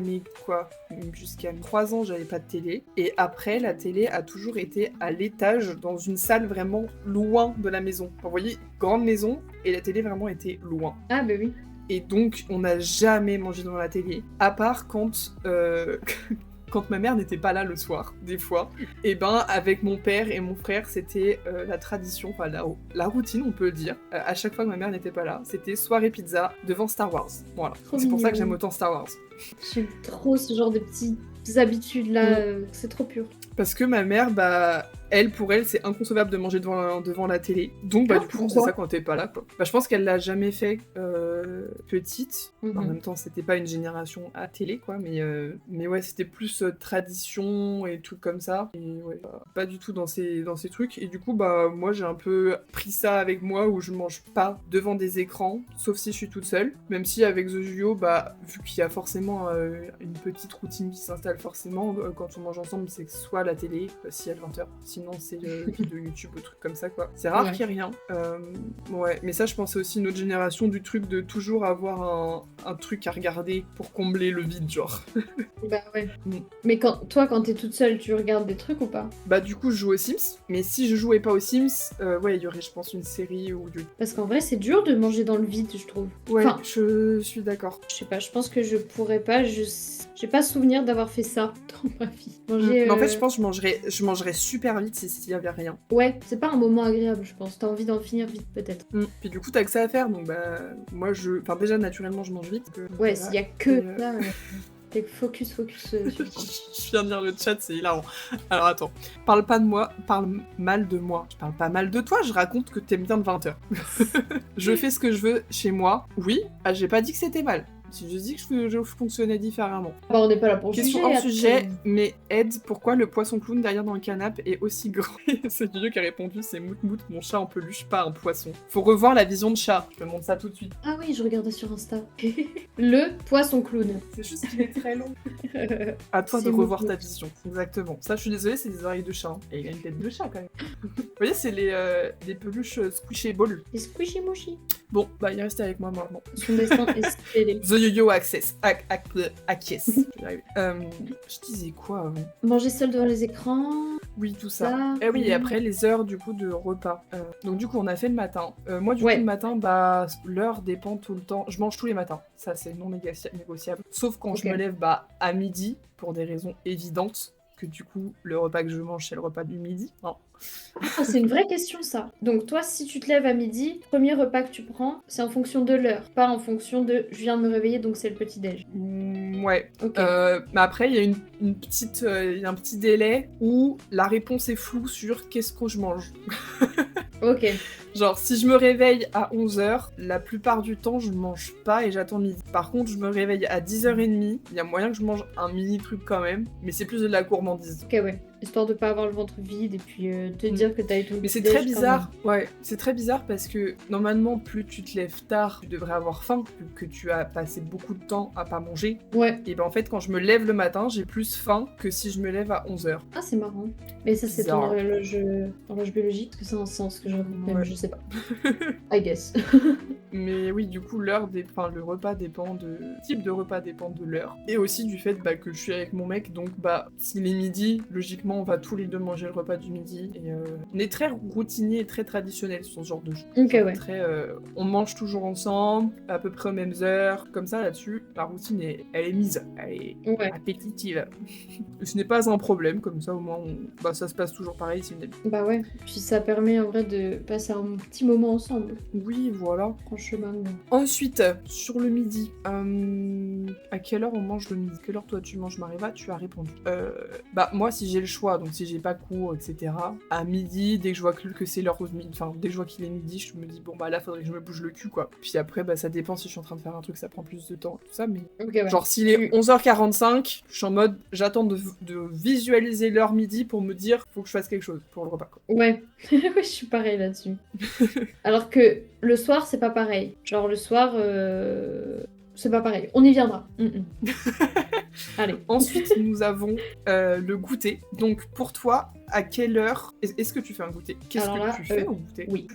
Speaker 2: jusqu'à 3 ans, j'avais pas de télé. Et après, la télé a toujours été à l'étage, dans une salle vraiment loin de la maison. Enfin, vous voyez, grande maison, et la télé vraiment était loin.
Speaker 1: Ah bah oui.
Speaker 2: Et donc, on n'a jamais mangé devant la télé, à part quand... quand ma mère n'était pas là le soir, des fois, et ben avec mon père et mon frère, c'était la tradition, enfin la routine, on peut le dire. À chaque fois que ma mère n'était pas là, c'était soirée pizza devant Star Wars. Voilà. C'est pour ça que j'aime autant Star Wars.
Speaker 1: J'aime trop ce genre de petites habitudes là, c'est trop pur.
Speaker 2: Parce que ma mère, pour elle, c'est inconcevable de manger devant la télé. Donc, du coup, c'est ça quand t'es pas là, quoi. Je pense qu'elle l'a jamais fait petite. En même temps, c'était pas une génération à télé, quoi. Mais ouais, c'était plus tradition et tout comme ça. Et ouais, pas du tout dans ces trucs. Et du coup, moi, j'ai un peu pris ça avec moi où je mange pas devant des écrans, sauf si je suis toute seule. Même si avec The Juyo, vu qu'il y a forcément une petite routine qui s'installe forcément quand on mange ensemble, c'est soit la télé, si elle 20h, sinon c'est vidéo YouTube ou trucs comme ça, quoi. C'est rare qu'il y ait rien. Ouais, mais ça, je pensais aussi une autre génération du truc de toujours avoir un truc à regarder pour combler le vide, genre.
Speaker 1: Bah ouais. Mais quand t'es toute seule, tu regardes des trucs ou pas?
Speaker 2: Du coup, je joue aux Sims, mais si je jouais pas aux Sims, ouais, il y aurait, je pense, une série ou du...
Speaker 1: Parce qu'en vrai, c'est dur de manger dans le vide, je trouve.
Speaker 2: Ouais, je suis d'accord.
Speaker 1: Je sais pas, je pense que je pourrais pas, j'ai pas souvenir d'avoir fait ça dans ma vie.
Speaker 2: Mais en fait, je pense que je mangerais super vite s'il y avait rien.
Speaker 1: Ouais, c'est pas un moment agréable, je pense. T'as envie d'en finir vite, peut-être.
Speaker 2: Puis du coup, t'as que ça à faire, donc moi, déjà, naturellement, je mange vite.
Speaker 1: Ouais, s'il y a que ça, t'es focus sur...
Speaker 2: Je viens de lire le chat, c'est hilarant. Alors attends, parle pas de moi, parle mal de moi. Je parle pas mal de toi, je raconte que t'aimes bien de 20h. Je fais ce que je veux chez moi. Oui, j'ai pas dit que c'était mal. Je dis que je fonctionnais différemment.
Speaker 1: On n'est pas là pour
Speaker 2: Question
Speaker 1: juger.
Speaker 2: hors sujet, mais Ed, pourquoi le poisson clown derrière dans le canapé est aussi grand? C'est Dieu qui a répondu, c'est Mout Mout, mon chat en peluche, pas un poisson. Faut revoir la vision de chat, je te montre ça tout de suite.
Speaker 1: Ah oui, je regardais sur Insta. Le poisson clown.
Speaker 2: C'est juste qu'il est très long. À toi de revoir ta vision, exactement. Ça, je suis désolée, c'est des oreilles de chat. Et il a une tête de chat quand même. Vous voyez, c'est les peluches squishable.
Speaker 1: Les squishy mushy.
Speaker 2: Bon, il est resté avec moi maintenant.
Speaker 1: Son destin est scellé.
Speaker 2: The Yo-Yo Access. Acquiesce. Je disais quoi avant?
Speaker 1: Manger seul devant les écrans.
Speaker 2: Oui, tout ça. Et oui, et après les heures du coup de repas. Donc du coup, on a fait le matin. Moi, du coup, le matin, l'heure dépend tout le temps. Je mange tous les matins. Ça, c'est non négociable. Sauf quand je me lève à midi, pour des raisons évidentes. Que du coup, le repas que je mange, c'est le repas du midi. Non.
Speaker 1: Ah, c'est une vraie question, ça. Donc toi, si tu te lèves à midi, premier repas que tu prends, c'est en fonction de l'heure, pas en fonction de je viens de me réveiller, donc c'est le petit-déj.
Speaker 2: Ouais.
Speaker 1: Okay.
Speaker 2: Mais après, il y a il y a un petit délai où la réponse est floue sur qu'est-ce que je mange.
Speaker 1: Ok.
Speaker 2: Genre, si je me réveille à 11h, la plupart du temps, je mange pas et j'attends midi. Par contre, je me réveille à 10h30, il y a moyen que je mange un mini truc quand même, mais c'est plus de la gourmandise.
Speaker 1: Ok, ouais. Histoire de pas avoir le ventre vide et puis te dire que t'as eu ton
Speaker 2: Mais c'est très bizarre, ouais, c'est très bizarre parce que normalement, plus tu te lèves tard, tu devrais avoir faim, vu que tu as passé beaucoup de temps à pas manger.
Speaker 1: Ouais.
Speaker 2: Et en fait, quand je me lève le matin, j'ai plus faim que si je me lève à 11h.
Speaker 1: Ah, c'est marrant. Mais ça, c'est ton horloge biologique, parce que c'est un sens que je raconte même, je sais pas. I guess.
Speaker 2: Mais oui, du coup, le repas dépend le type de repas dépend de l'heure. Et aussi du fait que je suis avec mon mec, donc s'il est midi, logiquement, on va tous les deux manger le repas du midi. Et on est très routinier et très traditionnel sur ce genre de choses.
Speaker 1: Ok, ouais.
Speaker 2: On mange toujours ensemble, à peu près aux mêmes heures. Comme ça, là-dessus, la routine, elle est mise. Elle est appétitive. Ce n'est pas un problème, comme ça, au moins, ça se passe toujours pareil. C'est une...
Speaker 1: Bah ouais. Puis ça permet, en vrai, de passer un petit moment ensemble.
Speaker 2: Oui, voilà.
Speaker 1: Franchement.
Speaker 2: Ensuite, sur le midi, à quelle heure on mange le midi? Quelle heure toi tu manges, Mariva? Tu as répondu. Bah moi si j'ai le choix, donc si j'ai pas cours, etc. À midi, dès que je vois que c'est l'heure, enfin dès que je vois qu'il est midi, je me dis bon bah là faudrait que je me bouge le cul quoi. Puis après bah ça dépend si je suis en train de faire un truc, ça prend plus de temps, tout ça, mais
Speaker 1: ouais.
Speaker 2: genre s'il est 11h45, je suis en mode j'attends de visualiser l'heure midi pour me dire faut que je fasse quelque chose pour le repas quoi.
Speaker 1: Ouais, ouais, je suis pareil là-dessus. Alors que le soir, c'est pas pareil. Genre le soir, c'est pas pareil. On y viendra. Allez.
Speaker 2: Ensuite, nous avons le goûter. Donc pour toi, à quelle heure est-ce que tu fais un goûter? Qu'est-ce que tu fais au goûter?
Speaker 1: Oui.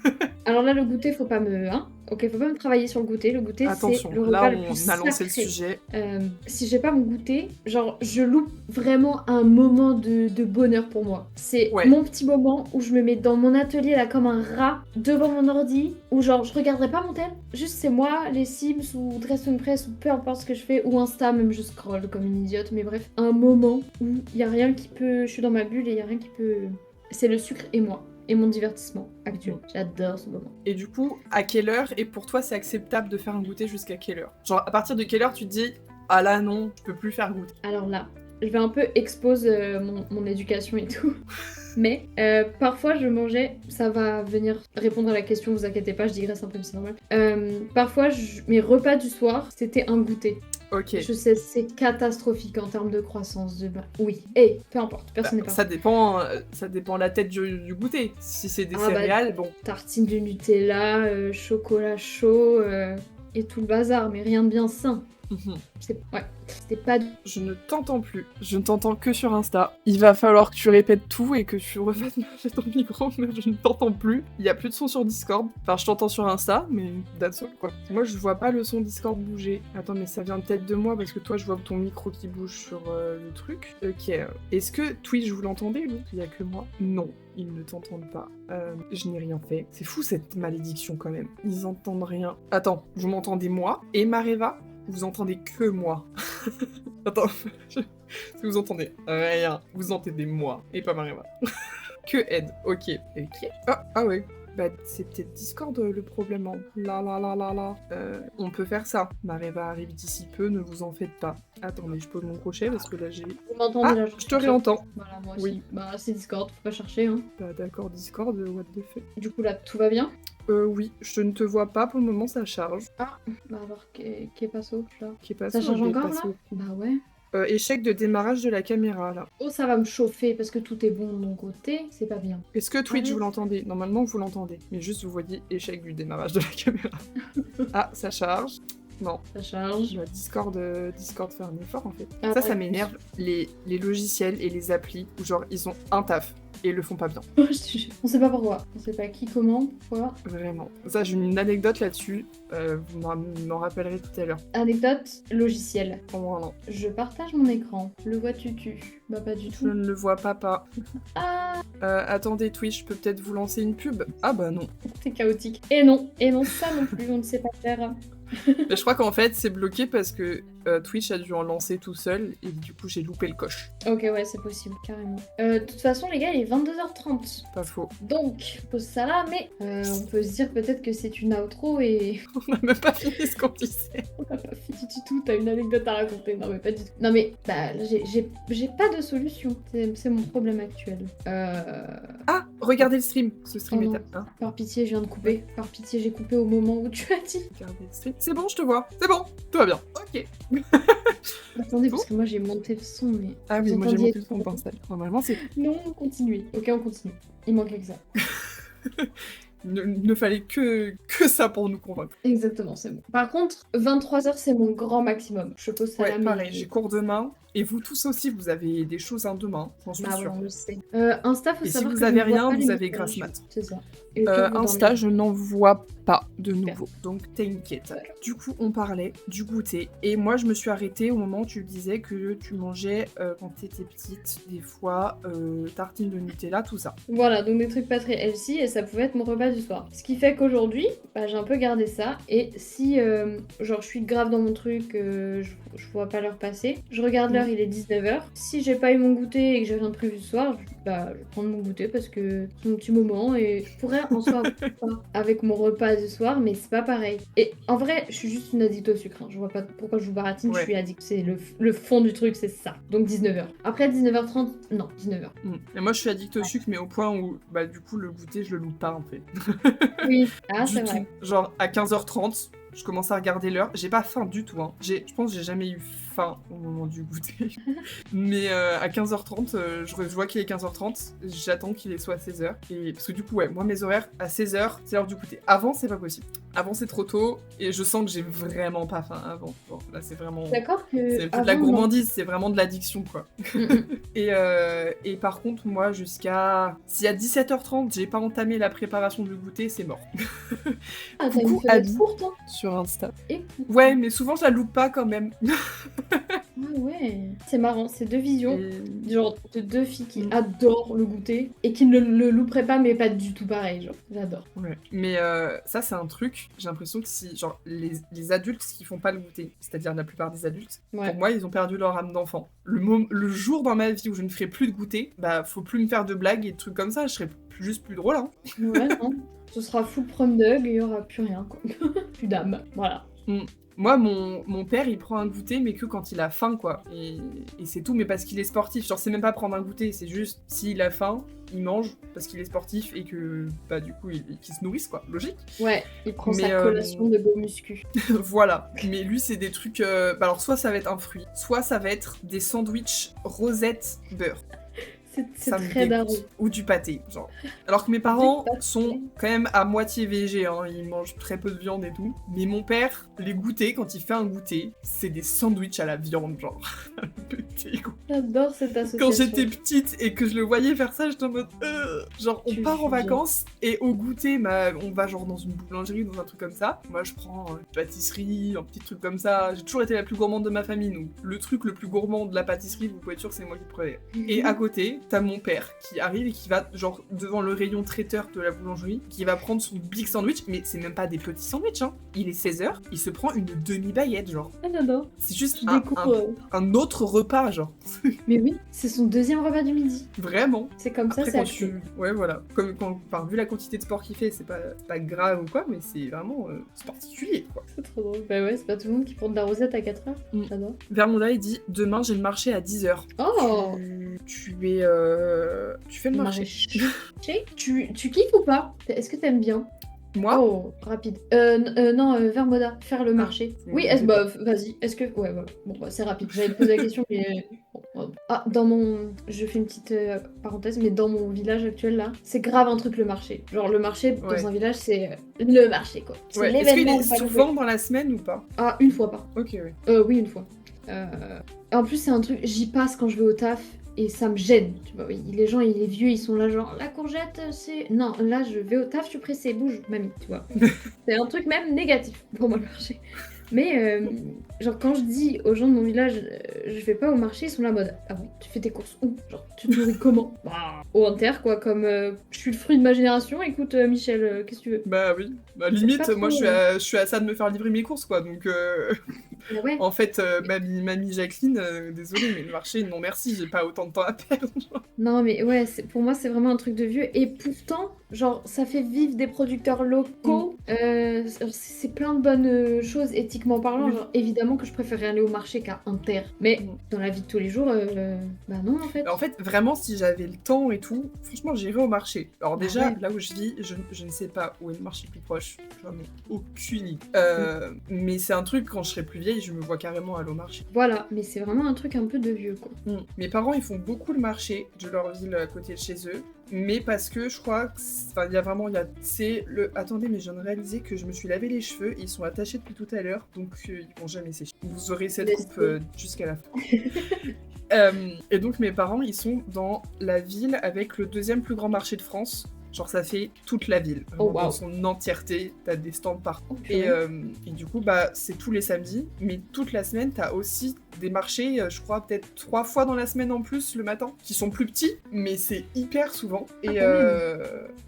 Speaker 1: Alors là, le goûter, faut pas me... Ok, faut pas me travailler sur le goûter. Le goûter, c'est le repas
Speaker 2: là,
Speaker 1: le plus
Speaker 2: on a lancé
Speaker 1: sacré.
Speaker 2: le sujet.
Speaker 1: Si j'ai pas mon goûter, genre, je loupe vraiment un moment de bonheur pour moi. C'est mon petit moment où je me mets dans mon atelier, là, comme un rat, devant mon ordi, où genre, je regarderai pas mon tel. Juste, c'est moi, les Sims, ou Dress to Impress, ou peu importe ce que je fais, ou Insta, même je scroll comme une idiote, mais bref. Un moment où y a rien qui peut... Je suis dans ma bulle et y a rien qui peut... C'est le sucre et moi. Et mon divertissement actuel. J'adore ce moment.
Speaker 2: Et du coup, à quelle heure, et pour toi, c'est acceptable de faire un goûter jusqu'à quelle heure? Genre, à partir de quelle heure tu te dis ah là non, je peux plus faire goûter?
Speaker 1: Alors là, je vais un peu exposer mon éducation et tout. Mais parfois je mangeais, ça va venir répondre à la question, vous inquiétez pas, je digresse un peu, mais c'est normal. Parfois, mes repas du soir, c'était un goûter.
Speaker 2: Ok.
Speaker 1: Je sais, c'est catastrophique en termes de croissance. Oui, et peu importe, personne n'est parfait.
Speaker 2: Ça dépend la tête du goûter. Si c'est des céréales, bon.
Speaker 1: Tartine de Nutella, chocolat chaud et tout le bazar, mais rien de bien sain. C'était pas...
Speaker 2: Je ne t'entends plus. Je ne t'entends que sur Insta. Il va falloir que tu répètes tout et que tu refasses ton micro, mais je ne t'entends plus. Il y a plus de son sur Discord. Enfin, je t'entends sur Insta, mais that's all, quoi. Moi, je vois pas le son Discord bouger. Attends, mais ça vient peut-être de moi, parce que toi, je vois ton micro qui bouge sur le truc. Ok. Est-ce que Twitch, vous l'entendez, lui? Il y a que moi? Non. Ils ne t'entendent pas. Je n'ai rien fait. C'est fou, cette malédiction, quand même. Ils entendent rien. Attends, vous m'entendez moi? Et Mareva? Vous entendez que moi. Attends, si vous entendez rien, vous entendez moi et pas Mareva. Que aide, ok. Ah ouais, bah c'est peut-être Discord le problème. Hein. Là. On peut faire ça. Mareva arrive d'ici peu, ne vous en faites pas. Attendez, je pose mon crochet parce que là j'ai...
Speaker 1: Vous m'entendez là?
Speaker 2: Je te réentends.
Speaker 1: Voilà, moi aussi.
Speaker 2: Oui.
Speaker 1: Bah c'est Discord, faut pas chercher. Hein.
Speaker 2: Bah d'accord, Discord, what the fuck.
Speaker 1: Du coup là, tout va bien?
Speaker 2: Oui, je ne te vois pas pour le moment, ça charge.
Speaker 1: Ah, bah alors, qu'est passo là?
Speaker 2: Ça
Speaker 1: change encore là? Bah ouais.
Speaker 2: Échec de démarrage de la caméra là.
Speaker 1: Oh, ça va me chauffer parce que tout est bon de mon côté, c'est pas bien.
Speaker 2: Est-ce que Twitch vous l'entendez? Normalement vous l'entendez, mais juste vous voyez échec du démarrage de la caméra. Ah, ça charge. Non.
Speaker 1: Ça charge.
Speaker 2: Bah, Discord fait un effort en fait.
Speaker 1: Ah,
Speaker 2: ça m'énerve, les logiciels et les applis où genre ils ont un taf et ils le font pas bien.
Speaker 1: On sait pas pourquoi. On sait pas qui, comment, pourquoi.
Speaker 2: Vraiment. Ça, j'ai une anecdote là-dessus. Vous m'en rappellerez tout à l'heure.
Speaker 1: Anecdote logiciel.
Speaker 2: Voilà.
Speaker 1: Je partage mon écran. Le vois-tu? Bah pas du tout.
Speaker 2: Je ne le vois pas.
Speaker 1: Ah.
Speaker 2: Attendez, Twitch, je peux peut-être vous lancer une pub? Ah bah non.
Speaker 1: C'est chaotique. Et non, ça non plus, on ne sait pas faire.
Speaker 2: Mais je crois qu'en fait, c'est bloqué parce que Twitch a dû en lancer tout seul et du coup, j'ai loupé le coche.
Speaker 1: Ok, ouais, c'est possible, carrément. De toute façon, les gars, il est 22h30.
Speaker 2: Pas faux.
Speaker 1: Donc, pose ça là, mais on peut se dire peut-être que c'est une outro et...
Speaker 2: On n'a même pas fini ce qu'on disait.
Speaker 1: On n'a pas fini du tout, t'as une anecdote à raconter. Non, mais pas du tout. Non, mais bah, j'ai pas de solution. C'est mon problème actuel.
Speaker 2: Ah, regardez le stream. Ce stream est à...
Speaker 1: Par pitié, je viens de couper. Par pitié, j'ai coupé au moment où tu as dit.
Speaker 2: Regardez le stream. C'est bon, je te vois. C'est bon, tout va bien. Ok.
Speaker 1: Attendez, parce que moi j'ai monté le son, mais...
Speaker 2: Ah oui, moi j'ai monté le son pour ça. Normalement, c'est...
Speaker 1: Non, on continue. Ok, on continue. Il manquait que ça.
Speaker 2: Ne fallait que ça pour nous convaincre.
Speaker 1: Exactement, c'est bon. Par contre, 23h, c'est mon grand maximum. Je pose ça là, mais...
Speaker 2: pareil, j'ai cours demain. Et vous tous aussi, vous avez des choses demain, j'en suis sûre.
Speaker 1: Ouais, on le sait. Insta, faut
Speaker 2: et
Speaker 1: savoir
Speaker 2: si vous
Speaker 1: que
Speaker 2: avez
Speaker 1: je ne vois
Speaker 2: rien,
Speaker 1: pas
Speaker 2: vous
Speaker 1: les
Speaker 2: avez
Speaker 1: messages.
Speaker 2: grâce mat.
Speaker 1: C'est ça.
Speaker 2: Insta, je n'en vois pas de nouveau. Donc t'inquiète. Ouais. Du coup, on parlait du goûter. Et moi, je me suis arrêtée au moment où tu disais que tu mangeais, quand t'étais petite, des fois, tartines de Nutella, tout ça.
Speaker 1: Voilà, donc des trucs pas très healthy, et ça pouvait être mon repas du soir. Ce qui fait qu'aujourd'hui, bah, j'ai un peu gardé ça. Et si, genre, je suis grave dans mon truc, je vois pas l'heure passer, je regarde l'heure l'heure, il est 19h. Si j'ai pas eu mon goûter et que j'ai rien de prévu ce soir, je vais prendre mon goûter parce que c'est mon petit moment et je pourrais en soi pas avec mon repas du soir, mais c'est pas pareil. Et en vrai, je suis juste une addict au sucre. Je vois pas pourquoi je vous baratine, je suis addict. C'est le fond du truc, c'est ça. Donc 19h. Après 19h30, non, 19h.
Speaker 2: Et moi, je suis addict au sucre, mais au point où, du coup, le goûter, je le loupe pas, en fait.
Speaker 1: Oui, c'est vrai.
Speaker 2: Genre, à 15h30, je commence à regarder l'heure. J'ai pas faim du tout, hein. Je pense que j'ai jamais eu faim au moment du goûter. Mais à 15h30, je vois qu'il est 15h30, j'attends qu'il soit 16h. Et... Parce que du coup, moi, mes horaires, à 16h, c'est l'heure du goûter. Avant, c'est pas possible. Avant, c'est trop tôt, et je sens que j'ai vraiment pas faim avant. Bon, là, c'est vraiment...
Speaker 1: D'accord que...
Speaker 2: C'est plus de la gourmandise, c'est vraiment de l'addiction, quoi. Et par contre, moi, si à 17h30, j'ai pas entamé la préparation du goûter, c'est mort.
Speaker 1: T'as une fenêtre courte, hein,
Speaker 2: sur Insta.
Speaker 1: Écoute.
Speaker 2: Ouais, mais souvent, je la loupe pas, quand même.
Speaker 1: Ah ouais, c'est marrant, c'est deux visions, genre de deux filles qui adorent le goûter et qui ne le louperaient pas, mais pas du tout pareil, genre, j'adore.
Speaker 2: Ouais. Mais ça, c'est un truc, j'ai l'impression que si, genre, les adultes qui font pas le goûter, c'est-à-dire la plupart des adultes, pour moi, ils ont perdu leur âme d'enfant. Le jour dans ma vie où je ne ferai plus de goûter, faut plus me faire de blagues et de trucs comme ça, je serai juste plus drôle, hein.
Speaker 1: Ouais, non, ce sera full prom dog et il y aura plus rien, quoi. Plus d'âme, voilà.
Speaker 2: Moi, mon père, il prend un goûter, mais que quand il a faim, quoi. Et c'est tout, mais parce qu'il est sportif. Genre, c'est même pas prendre un goûter, c'est juste, s'il a faim, il mange, parce qu'il est sportif, et que, du coup, qu'il se nourrisse, quoi. Logique.
Speaker 1: Ouais, il prend sa collation de beau muscu.
Speaker 2: Voilà. Mais lui, c'est des trucs... alors, soit ça va être un fruit, soit ça va être des sandwichs rosette beurre.
Speaker 1: C'est très daron.
Speaker 2: Ou du pâté, genre. Alors que mes parents sont quand même à moitié végé, hein, ils mangent très peu de viande et tout. Mais mon père, les goûters, quand il fait un goûter, c'est des sandwichs à la viande, genre.
Speaker 1: J'adore cette association.
Speaker 2: Quand j'étais petite et que je le voyais faire ça, j'étais en mode... Genre, on part en vacances et au goûter, on va genre dans une boulangerie, dans un truc comme ça. Moi, je prends une pâtisserie, un petit truc comme ça. J'ai toujours été la plus gourmande de ma famille, donc le truc le plus gourmand de la pâtisserie, vous pouvez être sûr, c'est moi qui le prenais. Et à côté, t'as mon père qui arrive et qui va, genre, devant le rayon traiteur de la boulangerie, qui va prendre son big sandwich, mais c'est même pas des petits sandwichs, hein. Il est 16h, il se prend une demi-baguette, genre.
Speaker 1: Ah, j'adore.
Speaker 2: C'est juste un autre repas, genre.
Speaker 1: Mais oui, c'est son deuxième repas du midi.
Speaker 2: Vraiment.
Speaker 1: C'est comme ça, c'est
Speaker 2: Ouais, voilà. Vu la quantité de sport qu'il fait, c'est pas grave ou quoi, mais c'est vraiment c'est particulier, quoi.
Speaker 1: C'est trop drôle. Bah ouais, c'est pas tout le monde qui prend de la rosette à 4h. J'adore.
Speaker 2: Vermonda, il dit, demain, j'ai le marché à 10h.
Speaker 1: Oh.
Speaker 2: Tu fais le marché.
Speaker 1: Tu kiffes ou pas? Est-ce que t'aimes bien?
Speaker 2: Moi?
Speaker 1: Oh, rapide. Non, Vermoda, faire le marché. Oui, vas-y. Est-ce que... Ouais, voilà. Bon, c'est rapide. J'allais te poser la question, mais... Je fais une petite parenthèse, mais dans mon village actuel, là, c'est grave un truc, le marché. Genre, le marché, dans un village, c'est le marché, quoi. C'est l'événement.
Speaker 2: Est-ce qu'il est souvent dans la semaine ou pas?
Speaker 1: Ah, une fois pas.
Speaker 2: Ok, oui.
Speaker 1: Oui, une fois. En plus, c'est un truc... J'y passe quand je vais au taf. Et ça me gêne, tu vois, oui. Les gens, les vieux, ils sont là genre, la courgette, c'est... Non, là, je vais au taf, je suis pressée, bouge, mamie, tu vois. C'est un truc même négatif pour moi, le marché. Mais, genre, quand je dis aux gens de mon village, je vais pas au marché, ils sont là en mode, ah bon, tu fais tes courses où? Genre, tu te nourris comment? Au Inter, quoi, comme je suis le fruit de ma génération, écoute, Michel, qu'est-ce que tu veux?
Speaker 2: Bah oui, limite, moi, je suis à ça de me faire livrer mes courses, quoi, donc...
Speaker 1: Ouais.
Speaker 2: En fait, mamie Jacqueline, désolée, mais le marché, non merci, j'ai pas autant de temps à perdre.
Speaker 1: Non, mais ouais, pour moi, c'est vraiment un truc de vieux. Et pourtant, genre, ça fait vivre des producteurs locaux. C'est plein de bonnes choses, éthiquement parlant. Genre, évidemment que je préférerais aller au marché qu'à Inter. Mais dans la vie de tous les jours, non, en fait.
Speaker 2: En fait, vraiment, si j'avais le temps et tout, franchement, j'irais au marché. Alors déjà, là où je vis, je ne sais pas où est le marché le plus proche. J'en ai aucune idée. Mais c'est un truc, quand je serai plus vieille, je me vois carrément aller au marché.
Speaker 1: Voilà, mais c'est vraiment un truc un peu de vieux, quoi.
Speaker 2: Mes parents, ils font beaucoup le marché de leur ville à côté de chez eux. Mais parce que je crois que... il y a vraiment... Attendez, mais je viens de réaliser que je me suis lavé les cheveux et ils sont attachés depuis tout à l'heure, donc ils vont jamais sécher. Vous aurez cette coupe jusqu'à la fin. Et donc mes parents, ils sont dans la ville avec le deuxième plus grand marché de France. Genre ça fait toute la ville, dans son entièreté, t'as des stands partout. Et du coup, c'est tous les samedis, mais toute la semaine, t'as aussi des marchés, je crois peut-être 3 fois dans la semaine en plus le matin, qui sont plus petits, mais c'est hyper souvent. Et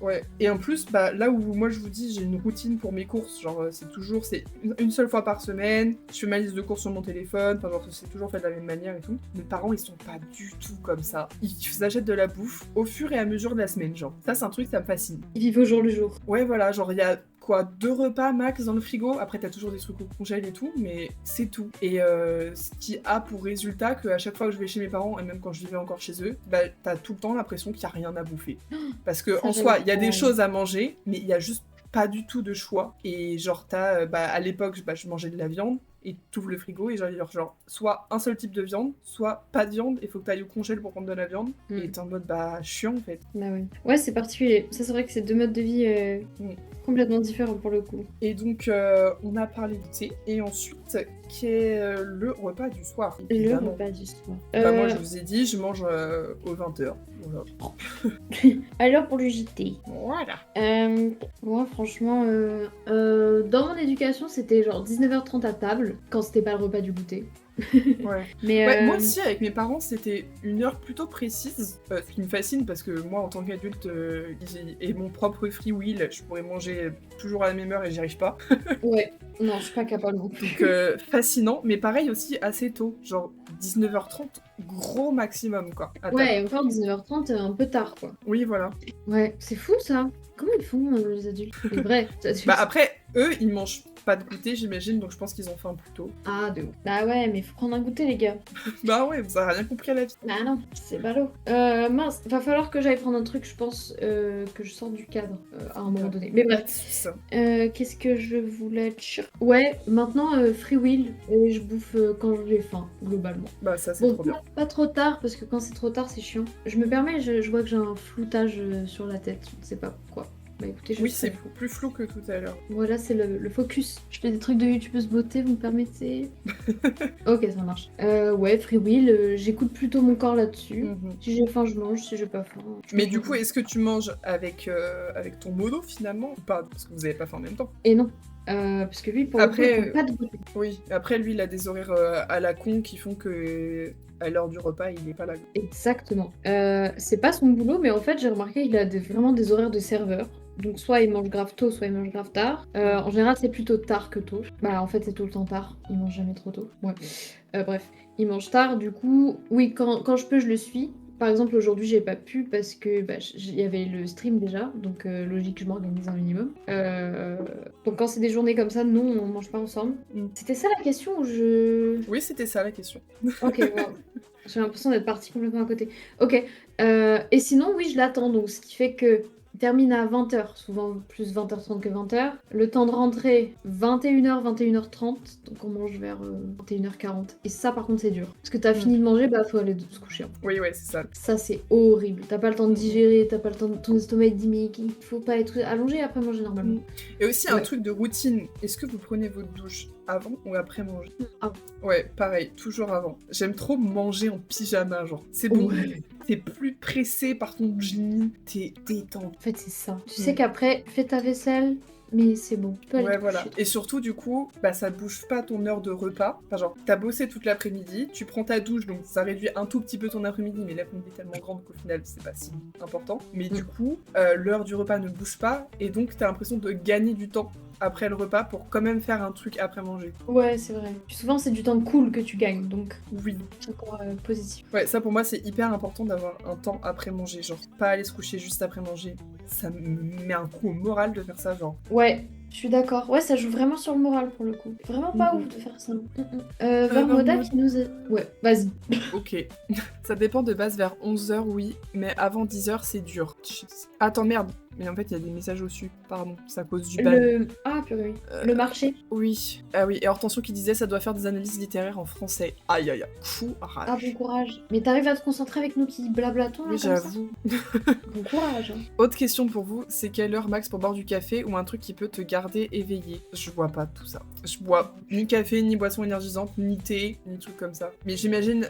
Speaker 2: ouais. Et en plus, bah, là où moi je vous dis, j'ai une routine pour mes courses, genre c'est une seule fois par semaine, je fais ma liste de courses sur mon téléphone, enfin genre c'est toujours fait de la même manière et tout. Mes parents ils sont pas du tout comme ça. Ils achètent de la bouffe au fur et à mesure de la semaine, genre. Ça c'est un truc, ça me fascine.
Speaker 1: Ils vivent au jour le jour.
Speaker 2: Ouais voilà, genre il y a quoi, 2 repas max dans le frigo, après t'as toujours des trucs au congèle et tout, mais c'est tout. Et ce qui a pour résultat qu'à chaque fois que je vais chez mes parents, et même quand je vivais encore chez eux, bah t'as tout le temps l'impression qu'il y a rien à bouffer. Parce que en soi, il y a des choses à manger, mais il y a juste pas du tout de choix. Et genre à l'époque, je mangeais de la viande, et t'ouvres le frigo et genre soit un seul type de viande, soit pas de viande, et faut que t'ailles au congèle pour prendre de la viande, et t'es en mode chiant en fait.
Speaker 1: Bah ouais, c'est particulier. Ça c'est vrai que c'est 2 modes de vie complètement différents pour le coup.
Speaker 2: Et donc on a parlé du thé, et ensuite qui est le repas du soir.
Speaker 1: Le repas du soir.
Speaker 2: Bah, moi je vous ai dit, je mange aux 20h. Voilà.
Speaker 1: Alors pour le JT.
Speaker 2: Voilà.
Speaker 1: Moi franchement, dans mon éducation c'était genre 19h30 à table, quand c'était pas le repas du goûter.
Speaker 2: Ouais.
Speaker 1: Mais
Speaker 2: moi aussi, avec mes parents, c'était une heure plutôt précise, ce qui me fascine parce que moi, en tant qu'adulte et mon propre free will, je pourrais manger toujours à la même heure et j'y arrive pas.
Speaker 1: Ouais, non, je suis pas capable non plus.
Speaker 2: Donc fascinant, mais pareil aussi assez tôt, genre 19h30, gros maximum quoi.
Speaker 1: Ouais, encore 19h30, un peu tard quoi.
Speaker 2: Oui, voilà.
Speaker 1: Ouais, c'est fou ça. Comment ils font les adultes? C'est vrai.
Speaker 2: Bah après, eux, ils mangent pas de goûter, j'imagine, donc je pense qu'ils ont faim plus tôt.
Speaker 1: Ah, de ouf. Bah ouais, mais faut prendre un goûter, les gars.
Speaker 2: Bah ouais, vous avez rien compris à la vie.
Speaker 1: Bah non, c'est ballot. Mince, va falloir que j'aille prendre un truc, je pense, que je sorte du cadre à un moment donné. Mais bref. Qu'est-ce que je voulais dire? Ouais, maintenant, free will, et je bouffe quand j'ai faim, globalement.
Speaker 2: Bah ça, c'est trop bien.
Speaker 1: Pas trop tard, parce que quand c'est trop tard, c'est chiant. Je me permets, je vois que j'ai un floutage sur la tête, je ne sais pas pourquoi. Bah écoutez,
Speaker 2: oui, c'est plus flou que tout à l'heure.
Speaker 1: Voilà, c'est le focus. Je fais des trucs de youtubeuse beauté, vous me permettez? Ok, ça marche. Ouais, free will, j'écoute plutôt mon corps là-dessus. Si j'ai faim, je mange. Si j'ai pas faim...
Speaker 2: Mais du coup, est-ce que tu manges avec ton mono, finalement, ou pas? Parce que vous avez pas faim en même temps.
Speaker 1: Et non. Parce que lui, pour
Speaker 2: après,
Speaker 1: le coup, il pas de goûter.
Speaker 2: Oui, après, lui, il a des horaires à la con qui font que... à l'heure du repas, il n'est pas là.
Speaker 1: Exactement. C'est pas son boulot, mais en fait, j'ai remarqué qu'il a vraiment des horaires de serveur. Donc soit il mange grave tôt, soit il mange grave tard. En général, c'est plutôt tard que tôt. Bah en fait, c'est tout le temps tard. Il mange jamais trop tôt. Ouais. Bref, il mange tard. Du coup, oui, quand je peux, je le suis. Par exemple, aujourd'hui, j'ai pas pu parce que il y avait le stream déjà, donc logique, je m'organise un minimum. Donc quand c'est des journées comme ça, non, on mange pas ensemble. C'était ça la question ou je...
Speaker 2: Oui, c'était ça la question.
Speaker 1: Ok, wow. J'ai l'impression d'être partie complètement à côté. Ok, et sinon, oui, je l'attends, donc ce qui fait que il termine à 20h, souvent plus 20h30 que 20h. Le temps de rentrer, 21h, 21h30, donc on mange vers 21h40. Et ça, par contre, c'est dur. Parce que t'as fini de manger, bah faut aller se coucher.
Speaker 2: Oui, ouais, c'est ça.
Speaker 1: Ça, c'est horrible. T'as pas le temps de digérer, t'as pas le temps de... Ton estomac dit, mais il faut pas être allongé après manger normalement.
Speaker 2: Et aussi un truc de routine, est-ce que vous prenez votre douche avant ou après manger?
Speaker 1: Avant.
Speaker 2: Ouais, pareil, toujours avant. J'aime trop manger en pyjama, genre. C'est bon. T'es plus pressé par ton jean, t'es détendu.
Speaker 1: En fait, c'est ça. Tu sais qu'après, fais ta vaisselle, mais c'est bon. Tu peux aller
Speaker 2: voilà. Et surtout, du coup, ça bouge pas ton heure de repas. Enfin, genre, t'as bossé toute l'après-midi, tu prends ta douche, donc ça réduit un tout petit peu ton après-midi, mais l'après-midi est tellement grande qu'au final, c'est pas si important. Mais du coup, l'heure du repas ne bouge pas, et donc t'as l'impression de gagner du temps après le repas pour quand même faire un truc après manger.
Speaker 1: Ouais, c'est vrai. Souvent, c'est du temps cool que tu gagnes, donc
Speaker 2: oui.
Speaker 1: C'est encore positif.
Speaker 2: Ouais, ça pour moi, c'est hyper important d'avoir un temps après manger. Genre, pas aller se coucher juste après manger. Ça me met un coup au moral de faire ça, genre.
Speaker 1: Ouais, je suis d'accord. Ouais, ça joue vraiment sur le moral pour le coup. Vraiment pas ouf de faire ça. Vermoda qui nous a... Ouais, vas-y.
Speaker 2: Ok. Ça dépend de base vers 11h, oui. Mais avant 10h, c'est dur. Attends, merde. Mais en fait, il y a des messages au-dessus. Pardon, c'est à cause du ban.
Speaker 1: Ah, purée. Le marché.
Speaker 2: Oui. Ah oui, et Hortension qui disait ça doit faire des analyses littéraires en français. Aïe, aïe, aïe. Courage.
Speaker 1: Ah, bon courage. Mais t'arrives à te concentrer avec nous qui blablatons, là,
Speaker 2: oui, j'avoue.
Speaker 1: Bon courage.
Speaker 2: Autre question pour vous, c'est quelle heure max pour boire du café ou un truc qui peut te garder éveillé? Je vois pas tout ça. Je bois ni café, ni boisson énergisante, ni thé, ni trucs comme ça. Mais j'imagine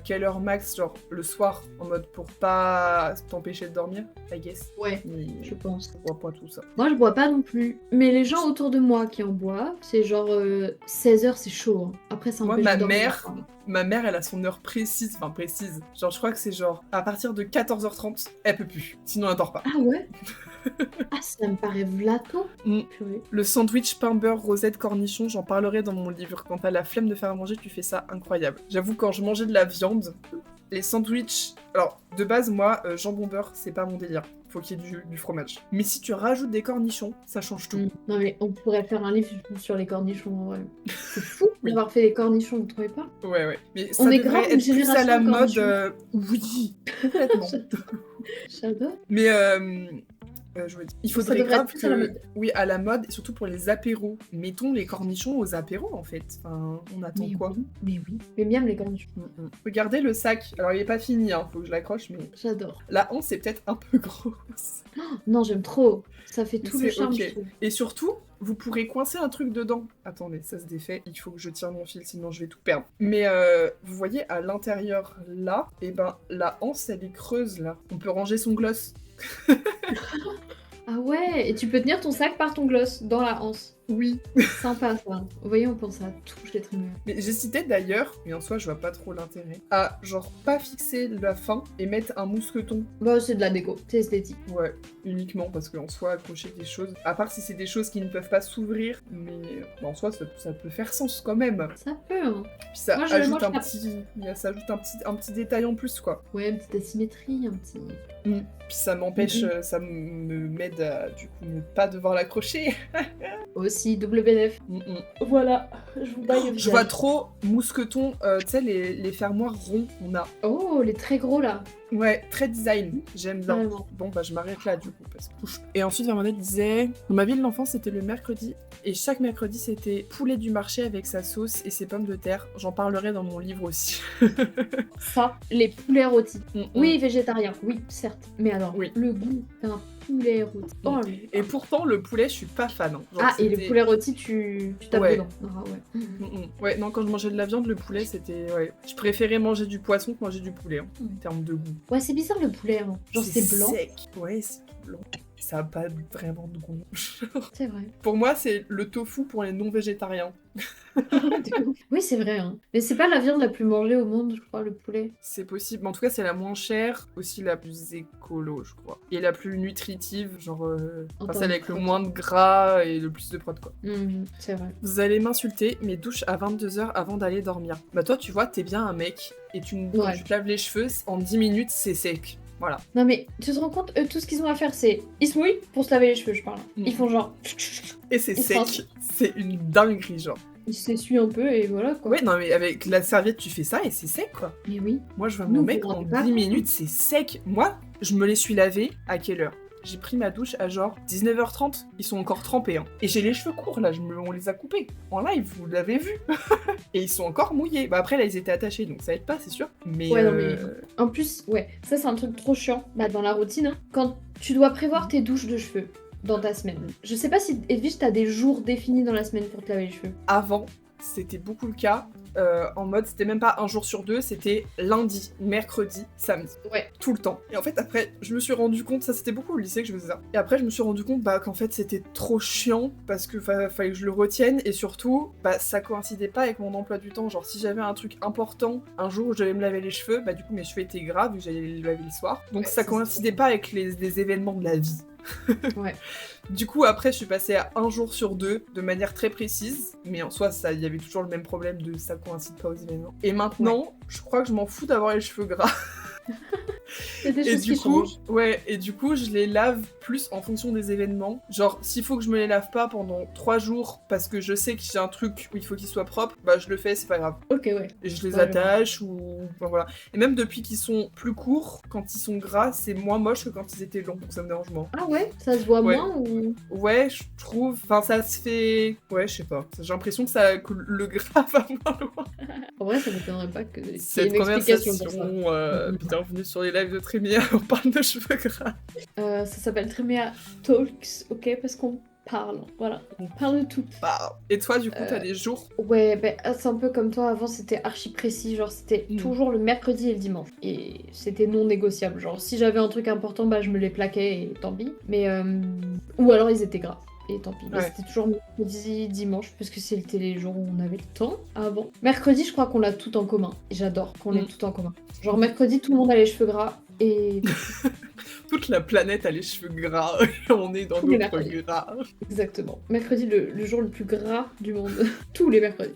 Speaker 2: quelle heure max, genre le soir, en mode pour pas t'empêcher de dormir, I guess.
Speaker 1: Ouais,
Speaker 2: Mais
Speaker 1: je pense.
Speaker 2: je bois pas tout ça.
Speaker 1: Moi, je bois pas non plus. Mais les gens autour de moi qui en boivent, c'est genre 16h, c'est chaud. Hein. Après, ça
Speaker 2: Moi,
Speaker 1: empêche
Speaker 2: ma
Speaker 1: de dormir.
Speaker 2: mère,
Speaker 1: Quoi.
Speaker 2: ma mère, elle a son heure précise, enfin précise. Genre, je crois que c'est genre à partir de 14h30, elle peut plus. Sinon, elle dort pas.
Speaker 1: Ah ouais. Ah, ça me paraît vlato.
Speaker 2: Mm.
Speaker 1: Purée.
Speaker 2: Le sandwich pain beurre rosette cornichon, j'en parlerai dans mon livre. Quand t'as la flemme de faire à manger, tu fais ça, incroyable. J'avoue, quand je mangeais de la viande, les sandwichs... Alors, de base, moi, jambon beurre, c'est pas mon délire. Faut qu'il y ait du fromage. Mais si tu rajoutes des cornichons, ça change tout.
Speaker 1: Non mais on pourrait faire un livre sur les cornichons en vrai. C'est fou d'avoir fait les cornichons, vous trouvez pas?
Speaker 2: Ouais. Mais ça
Speaker 1: On est
Speaker 2: devrait
Speaker 1: grave une
Speaker 2: être plus à la
Speaker 1: génération de
Speaker 2: mode...
Speaker 1: cornichons.
Speaker 2: Oui, complètement.
Speaker 1: J'adore.
Speaker 2: Mais je veux dire, il faudrait
Speaker 1: devrait
Speaker 2: grave
Speaker 1: être plus à la
Speaker 2: que...
Speaker 1: mode.
Speaker 2: Oui, à la mode, et surtout pour les apéros. Mettons les cornichons aux apéros, en fait. Enfin, on attend
Speaker 1: Mais
Speaker 2: quoi
Speaker 1: oui, mais oui. Mais miam les cornichons.
Speaker 2: Regardez le sac. Alors, il est pas fini, hein, faut que je l'accroche, mais...
Speaker 1: J'adore.
Speaker 2: La hanse est peut-être un peu grosse.
Speaker 1: Non, j'aime trop. Ça fait tout
Speaker 2: C'est
Speaker 1: le charme,
Speaker 2: ok.
Speaker 1: je trouve.
Speaker 2: Et surtout, vous pourrez coincer un truc dedans. Attendez, ça se défait. Il faut que je tire mon fil, sinon je vais tout perdre. Mais vous voyez, à l'intérieur, là, et ben, la hanse, elle est creuse, là. On peut ranger son gloss.
Speaker 1: Ah ouais, et tu peux tenir ton sac par ton gloss dans la hanse.
Speaker 2: Oui.
Speaker 1: Sympa ça. Vous voyez, on pense à tout, je l'ai très bien.
Speaker 2: Mais j'hésitais d'ailleurs, mais en soi, je vois pas trop l'intérêt, à genre pas fixer la fin et mettre un mousqueton.
Speaker 1: Bah, c'est de la déco, c'est esthétique.
Speaker 2: Ouais, uniquement parce qu'en soi, accrocher des choses, à part si c'est des choses qui ne peuvent pas s'ouvrir, mais en soi, ça peut faire sens quand même.
Speaker 1: Ça peut, hein.
Speaker 2: Puis ça
Speaker 1: Moi,
Speaker 2: ajoute
Speaker 1: je
Speaker 2: un petit détail en plus, quoi.
Speaker 1: Ouais, une petite asymétrie, un petit...
Speaker 2: Puis ça m'empêche, ça me m'aide à, du coup, ne pas devoir l'accrocher.
Speaker 1: Aussi, double bénéf. Voilà, je vous baille au
Speaker 2: Je vois trop mousqueton, tu sais, les fermoirs ronds qu'on a.
Speaker 1: Oh, les très gros là.
Speaker 2: Ouais, très design, j'aime bien.
Speaker 1: Vraiment.
Speaker 2: Bon, bah je m'arrête là du coup, parce que... Et ensuite, Vermonette disait... Dans ma ville d'enfance, c'était le mercredi, et chaque mercredi, c'était poulet du marché avec sa sauce et ses pommes de terre. J'en parlerai dans mon livre aussi.
Speaker 1: Ça, les poulets rôtis. Oui, végétarien, oui, certes. Mais alors, le goût d'un poulet rôti. Oh,
Speaker 2: et pourtant, le poulet, je suis pas fan. Hein. Genre,
Speaker 1: et le poulet rôti, tu tapes dedans. Ah, ouais.
Speaker 2: Ouais, non, quand je mangeais de la viande, le poulet, c'était... Ouais. Je préférais manger du poisson que manger du poulet, hein, en termes de goût.
Speaker 1: Ouais, c'est bizarre le poulet, hein. Genre c'est blanc.
Speaker 2: Sec. Ouais, c'est blanc. Ça a pas vraiment de goût.
Speaker 1: C'est vrai.
Speaker 2: Pour moi, c'est le tofu pour les non-végétariens.
Speaker 1: Oui, c'est vrai. Hein. Mais c'est pas la viande la plus mangée au monde, je crois, le poulet.
Speaker 2: C'est possible. Mais en tout cas, c'est la moins chère, aussi la plus écolo, je crois. Et la plus nutritive, genre... celle avec le moins de gras et le plus de prod, quoi.
Speaker 1: C'est vrai.
Speaker 2: Vous allez m'insulter, mais douche à 22h avant d'aller dormir. Bah toi, tu vois, t'es bien un mec, et quand tu te laves les cheveux, en 10 minutes, c'est sec. Voilà.
Speaker 1: Non mais, tu te rends compte, eux, tout ce qu'ils ont à faire, c'est... Ils se mouillent pour se laver les cheveux, je parle. Ils font genre...
Speaker 2: Et c'est sec. C'est une dinguerie, genre.
Speaker 1: Ils s'essuient un peu et voilà, quoi.
Speaker 2: Ouais, non mais avec la serviette, tu fais ça et c'est sec, quoi.
Speaker 1: Mais oui.
Speaker 2: Moi, je vois mon mec, en 10 minutes, c'est sec. Moi, je me les suis lavés à quelle heure? J'ai pris ma douche à genre 19h30. Ils sont encore trempés. Hein. Et j'ai les cheveux courts, là. On les a coupés. En live, vous l'avez vu. Et ils sont encore mouillés. Bah après, là, ils étaient attachés, donc ça aide pas, c'est sûr. Mais,
Speaker 1: ouais, non, mais... En plus, ouais, ça, c'est un truc trop chiant. Bah, dans la routine, hein, quand tu dois prévoir tes douches de cheveux dans ta semaine. Je sais pas si, Edwige, t'as des jours définis dans la semaine pour te laver les cheveux.
Speaker 2: Avant, c'était beaucoup le cas. En mode, c'était même pas un jour sur deux, c'était lundi, mercredi, samedi.
Speaker 1: Ouais.
Speaker 2: Tout le temps. Et en fait, après, je me suis rendu compte, ça c'était beaucoup au lycée que je faisais ça. Et après, je me suis rendu compte qu'en fait, c'était trop chiant parce que fallait que je le retienne et surtout, ça coïncidait pas avec mon emploi du temps. Genre, si j'avais un truc important, un jour où je devais me laver les cheveux, du coup, mes cheveux étaient gras vu que j'allais les laver le soir. Donc, ça coïncidait pas avec les événements de la vie.
Speaker 1: Ouais.
Speaker 2: Du coup, après, je suis passée à un jour sur deux, de manière très précise, mais en soi, il y avait toujours le même problème de ça coïncide pas aux événements. Et maintenant, je crois que je m'en fous d'avoir les cheveux gras.
Speaker 1: Et du
Speaker 2: coup, je les lave plus en fonction des événements. Genre, s'il faut que je me les lave pas pendant 3 jours parce que je sais que j'ai un truc où il faut qu'ils soient propres, je le fais, c'est pas grave.
Speaker 1: Ok, ouais.
Speaker 2: Et je les attache ou... Enfin, voilà. Et même depuis qu'ils sont plus courts, quand ils sont gras, c'est moins moche que quand ils étaient longs, donc ça me dérange moins.
Speaker 1: Ah ouais? Ça se voit moins ou...
Speaker 2: Ouais, je trouve... Enfin, ça se fait... Ouais, je sais pas. J'ai l'impression que le gras va moins loin.
Speaker 1: En vrai, ça m'étonnerait pas que...
Speaker 2: Cette conversation, bienvenue sur les lives de Tréméa, on parle de cheveux gras.
Speaker 1: Ça s'appelle Tréméa Talks, ok? Parce qu'on parle. Voilà, on parle de tout.
Speaker 2: Bah, et toi, du coup, t'as des jours?
Speaker 1: Ouais, c'est un peu comme toi, avant c'était archi précis, genre c'était toujours le mercredi et le dimanche. Et c'était non négociable, genre si j'avais un truc important, bah je me les plaquais et tant pis. Mais, ou alors ils étaient gras. Et tant pis, mais
Speaker 2: Ouais.
Speaker 1: c'était toujours mercredi, dimanche, parce que c'était les jours où on avait le temps avant. Mercredi, je crois qu'on l'a tout en commun. Et j'adore qu'on l'ait tout en commun. Genre mercredi, tout le monde a les cheveux gras. Et
Speaker 2: Toute la planète a les cheveux gras, et on est dans
Speaker 1: Tous les
Speaker 2: notre
Speaker 1: mercredis.
Speaker 2: gras.
Speaker 1: Exactement. Mercredi, le jour le plus gras du monde. Tous les mercredis.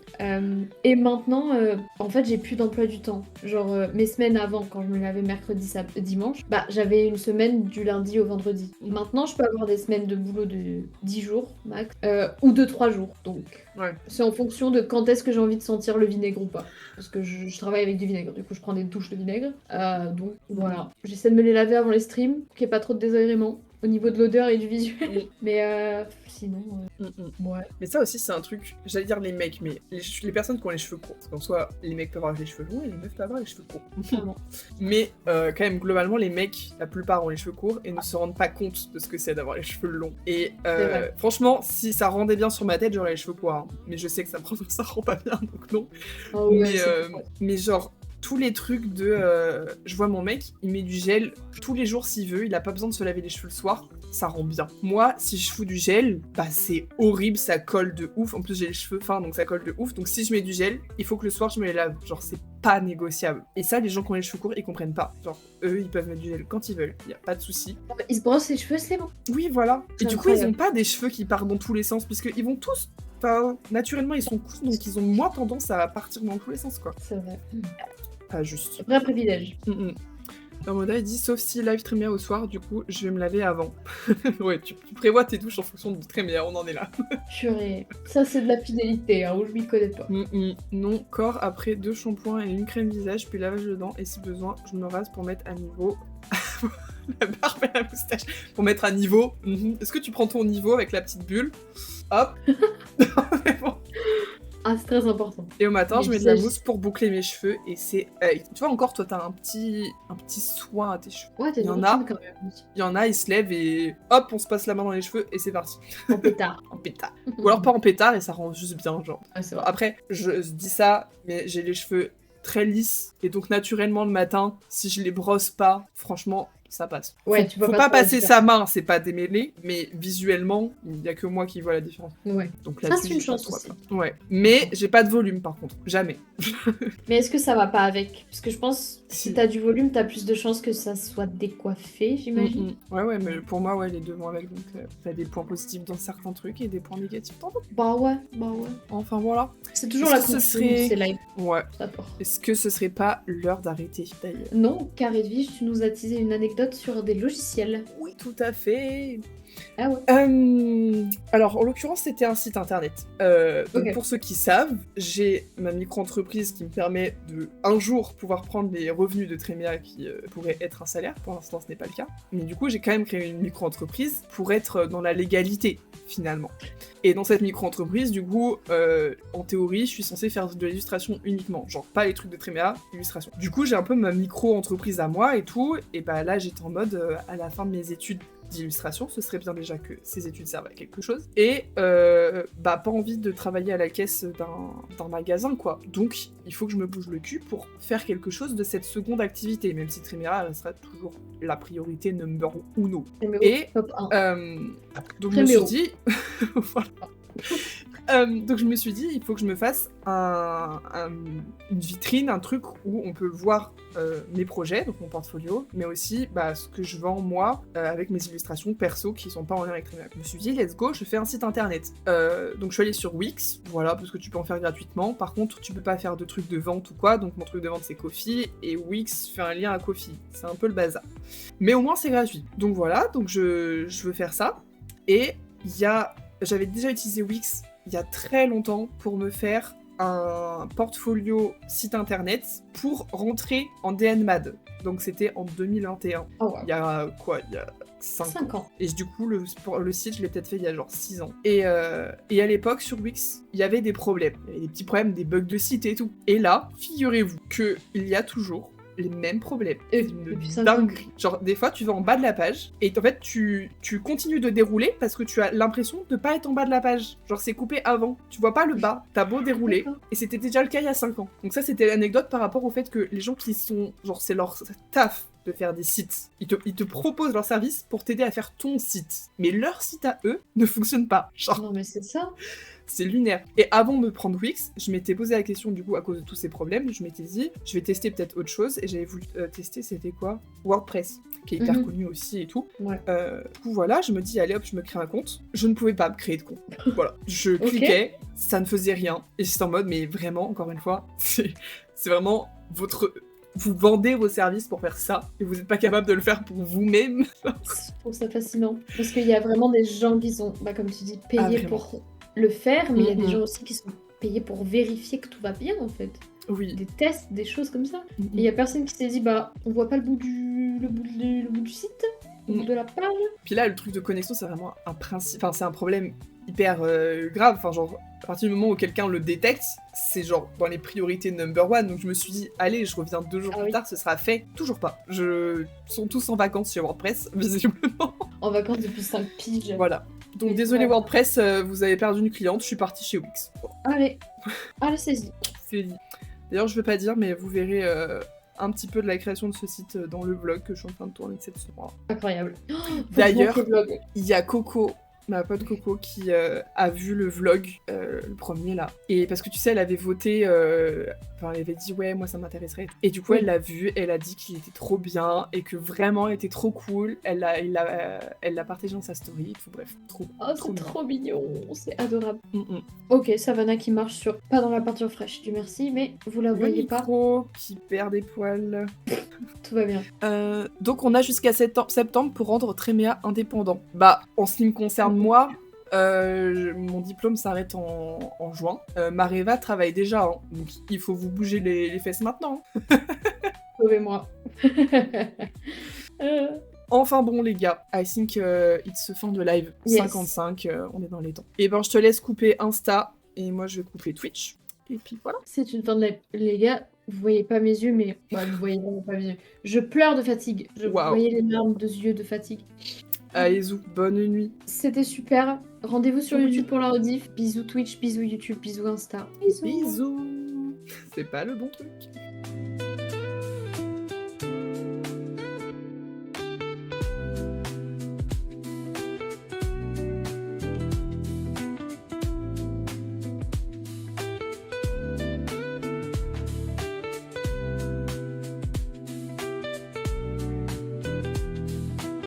Speaker 1: Et maintenant, en fait, j'ai plus d'emploi du temps. Genre, mes semaines avant, quand je me lavais mercredi, dimanche, bah, j'avais une semaine du lundi au vendredi. Maintenant, je peux avoir des semaines de boulot de 10 jours, max, ou de 3 jours. Donc,
Speaker 2: Ouais.
Speaker 1: c'est en fonction de quand est-ce que j'ai envie de sentir le vinaigre ou pas. Parce que je travaille avec du vinaigre, du coup, je prends des douches de vinaigre. Donc, voilà. J'essaie de me les laver avant les streams, qu'il n'y ait pas trop de désagréments au niveau de l'odeur et du visuel. Mais sinon, ouais.
Speaker 2: Mais ça aussi, c'est un truc, j'allais dire les mecs, mais les personnes qui ont les cheveux courts. Parce qu'en soi, les mecs peuvent avoir les cheveux longs et les meufs peuvent avoir les cheveux courts.
Speaker 1: Clairement.
Speaker 2: Mais quand même, globalement, les mecs, la plupart ont les cheveux courts et ne se rendent pas compte de ce que c'est d'avoir les cheveux longs. Et franchement, si ça rendait bien sur ma tête, j'aurais les cheveux courts. Hein. Mais je sais que ça rend pas bien, donc non.
Speaker 1: Oh, ouais,
Speaker 2: mais genre, tous les trucs de... je vois mon mec, il met du gel tous les jours s'il veut, il a pas besoin de se laver les cheveux le soir, ça rend bien. Moi, si je fous du gel, bah c'est horrible, ça colle de ouf. En plus, j'ai les cheveux fins, donc ça colle de ouf. Donc si je mets du gel, il faut que le soir, je me les lave. Genre, c'est pas négociable. Et ça, les gens qui ont les cheveux courts, ils comprennent pas. Genre, eux, ils peuvent mettre du gel quand ils veulent, y a pas de souci.
Speaker 1: Ils se brossent les cheveux, c'est bon.
Speaker 2: Oui, voilà. Et du coup,
Speaker 1: incroyable.
Speaker 2: ils ont pas des cheveux qui partent dans tous les sens, puisqu'ils vont tous... Enfin, naturellement, ils sont courts, donc ils ont moins tendance à partir dans tous les sens, quoi.
Speaker 1: C'est vrai.
Speaker 2: Pas juste.
Speaker 1: Vrai privilège.
Speaker 2: Moda, il dit, sauf si live Trémia au soir, du coup, je vais me laver avant. Ouais, tu prévois tes douches en fonction de Trémia, on en est là.
Speaker 1: Purée. Ça, c'est de la fidélité, hein, où je m'y connais pas.
Speaker 2: Non, corps après 2 shampoings et une crème visage, puis lavage de dents, et si besoin, je me rase pour mettre à niveau... la barbe et la moustache. Pour mettre à niveau. Est-ce que tu prends ton niveau avec la petite bulle? Hop. Bon.
Speaker 1: Ah, c'est très important.
Speaker 2: Et au matin,
Speaker 1: Mais
Speaker 2: je mets de la mousse pour boucler mes cheveux et c'est... tu vois, encore, toi, t'as un petit soin à tes cheveux.
Speaker 1: Ouais, t'as
Speaker 2: Il y
Speaker 1: une
Speaker 2: en a,
Speaker 1: routine quand même.
Speaker 2: il y en a, ils se lèvent et hop, on se passe la main dans les cheveux et c'est parti.
Speaker 1: En pétard.
Speaker 2: En pétard. Ou alors pas en pétard et ça rend juste bien, genre.
Speaker 1: Ah, c'est vrai.
Speaker 2: Après, je dis ça, mais j'ai les cheveux très lisses et donc naturellement le matin, si je les brosse pas, franchement... ça passe.
Speaker 1: Ouais, tu peux
Speaker 2: faut pas passer sa main, c'est pas démêlé, mais visuellement, il y a que moi qui vois la différence.
Speaker 1: Ouais.
Speaker 2: Donc
Speaker 1: ça, c'est une chance aussi.
Speaker 2: Ouais. Mais j'ai pas de volume par contre, jamais.
Speaker 1: Mais est-ce que ça va pas avec? Parce que je pense que si
Speaker 2: Si.
Speaker 1: t'as du volume, t'as plus de chances que ça soit décoiffé, j'imagine.
Speaker 2: Ouais, mais pour moi, ouais, les deux vont avec. Donc, t'as des points positifs dans certains trucs et des points négatifs dans d'autres.
Speaker 1: Bah ouais.
Speaker 2: Enfin, voilà.
Speaker 1: C'est toujours
Speaker 2: Est-ce
Speaker 1: la
Speaker 2: que ce
Speaker 1: conclusion
Speaker 2: serait-
Speaker 1: de ces lives.
Speaker 2: Ouais.
Speaker 1: D'accord.
Speaker 2: Est-ce que ce serait pas l'heure d'arrêter, d'ailleurs?
Speaker 1: Non, car Edwige, tu nous as teasé une anecdote sur des logiciels.
Speaker 2: Oui, tout à fait.
Speaker 1: Ah ouais.
Speaker 2: Alors, en l'occurrence, c'était un site internet. Donc,
Speaker 1: Ok.
Speaker 2: pour ceux qui savent, j'ai ma micro-entreprise qui me permet de, un jour, pouvoir prendre les revenus de Trémia qui pourraient être un salaire. Pour l'instant, ce n'est pas le cas. Mais du coup, j'ai quand même créé une micro-entreprise pour être dans la légalité, finalement. Et dans cette micro-entreprise, du coup, en théorie, je suis censée faire de l'illustration uniquement. Genre, pas les trucs de Trémia, illustration. Du coup, j'ai un peu ma micro-entreprise à moi et tout. Et bah là, j'étais en mode, à la fin de mes études d'illustration, ce serait bien déjà que ces études servent à quelque chose. Et bah pas envie de travailler à la caisse d'un magasin, quoi. Donc, il faut que je me bouge le cul pour faire quelque chose de cette seconde activité, même si Trémia restera toujours la priorité number uno. Et
Speaker 1: Top 1.
Speaker 2: donc je me suis dit... voilà. Donc je me suis dit, il faut que je me fasse une vitrine, un truc où on peut voir mes projets, donc mon portfolio, mais aussi ce que je vends moi avec mes illustrations perso qui sont pas en lien avec Trémia. Je me suis dit, let's go, je fais un site internet. Donc je suis allée sur Wix, voilà, parce que tu peux en faire gratuitement. Par contre, tu peux pas faire de trucs de vente ou quoi, donc mon truc de vente c'est Ko-fi, et Wix fait un lien à Ko-fi. C'est un peu le bazar. Mais au moins c'est gratuit. Donc voilà, donc je veux faire ça. Et j'avais déjà utilisé Wix il y a très longtemps pour me faire un portfolio site internet pour rentrer en DNMAD. Donc c'était en 2021.
Speaker 1: Oh, wow.
Speaker 2: Il y a 5
Speaker 1: ans.
Speaker 2: Et du coup, le site, je l'ai peut-être fait il y a genre 6 ans. Et à l'époque, sur Wix, il y avait des problèmes. Il y avait des petits problèmes, des bugs de site et tout. Et là, figurez-vous qu'il y a toujours les mêmes problèmes.
Speaker 1: Et
Speaker 2: C'est une
Speaker 1: depuis 5 ans.
Speaker 2: dinguerie. Genre, des fois, tu vas en bas de la page et en fait, tu continues de dérouler parce que tu as l'impression de pas être en bas de la page. Genre, c'est coupé avant. Tu vois pas le bas. T'as beau dérouler.
Speaker 1: D'accord.
Speaker 2: Et c'était déjà le cas il y a 5 ans. Donc ça, c'était l'anecdote par rapport au fait que les gens qui sont... Genre, c'est leur taf de faire des sites. Ils te proposent leur service pour t'aider à faire ton site. Mais leur site à eux ne fonctionne pas. Genre,
Speaker 1: Non mais c'est ça.
Speaker 2: c'est lunaire. Et avant de prendre Wix, je m'étais posé la question, du coup, à cause de tous ces problèmes, je m'étais dit, je vais tester peut-être autre chose. Et j'avais voulu tester, c'était quoi? WordPress, qui est hyper connu aussi et tout.
Speaker 1: Ouais.
Speaker 2: Du coup, voilà, je me dis, allez hop, je me crée un compte. Je ne pouvais pas me créer de compte. Voilà. Je cliquais, ça ne faisait rien. Et j'étais en mode, mais vraiment, encore une fois, c'est vraiment votre... Vous vendez vos services pour faire ça, et vous n'êtes pas capable de le faire pour vous-même.
Speaker 1: Je trouve ça fascinant. Parce qu'il y a vraiment des gens qui sont, bah, comme tu dis, payés pour le faire, mais il y a des gens aussi qui sont payés pour vérifier que tout va bien, en fait.
Speaker 2: Oui.
Speaker 1: Des tests, des choses comme ça. Et il y a personne qui s'est dit, bah, on voit pas le bout du site, le bout de la page.
Speaker 2: Puis là, le truc de connexion, c'est vraiment un principe... Enfin, c'est un problème hyper grave. Enfin, genre, à partir du moment où quelqu'un le détecte, c'est genre dans les priorités number one. Donc je me suis dit, allez, je reviens 2 jours plus tard, ce sera fait. Toujours pas. Ils sont tous en vacances chez WordPress, visiblement.
Speaker 1: En vacances depuis 5 piges.
Speaker 2: Voilà. Donc désolé WordPress, vous avez perdu une cliente, je suis partie chez Wix. Bon.
Speaker 1: Allez, c'est dit.
Speaker 2: C'est dit. D'ailleurs, je veux pas dire, mais vous verrez un petit peu de la création de ce site dans le vlog que je suis en train de tourner cette semaine.
Speaker 1: Incroyable.
Speaker 2: D'ailleurs, il y a Coco, ma pote Coco, qui a vu le vlog, le premier là. Et parce que tu sais, elle avait voté, enfin elle avait dit ouais, moi ça m'intéresserait. Et du coup, elle l'a vu, elle a dit qu'il était trop bien et que vraiment il était trop cool. Elle l'a partagé dans sa story. Enfin, bref, trop.
Speaker 1: Oh, c'est trop mignon, c'est adorable.
Speaker 2: Mm-mm.
Speaker 1: Ok, Savannah qui marche sur, pas dans la peinture fraîche, du merci, mais vous la voyez pas.
Speaker 2: Le micro qui perd des poils.
Speaker 1: Tout va bien.
Speaker 2: Donc on a jusqu'à septembre pour rendre Tréméa indépendant. Bah, en ce qui me concerne moi, mon diplôme s'arrête en juin. Mareva travaille déjà, hein, donc il faut vous bouger les fesses maintenant.
Speaker 1: Sauvez-moi.
Speaker 2: Enfin bon les gars, I think it's fin de live 55, on est dans les temps. Et ben je te laisse couper Insta et moi je vais couper Twitch. Et puis voilà.
Speaker 1: C'est une fin de live. Les gars, vous voyez pas mes yeux, mais vous voyez vraiment pas mes yeux. Je pleure de fatigue. Vous voyez les larmes de yeux de fatigue.
Speaker 2: Allez zou, bonne nuit.
Speaker 1: C'était super. Rendez-vous sur YouTube pour la rediff. Bisous Twitch, bisous YouTube, bisous Insta.
Speaker 2: Bisous. C'est pas le bon truc.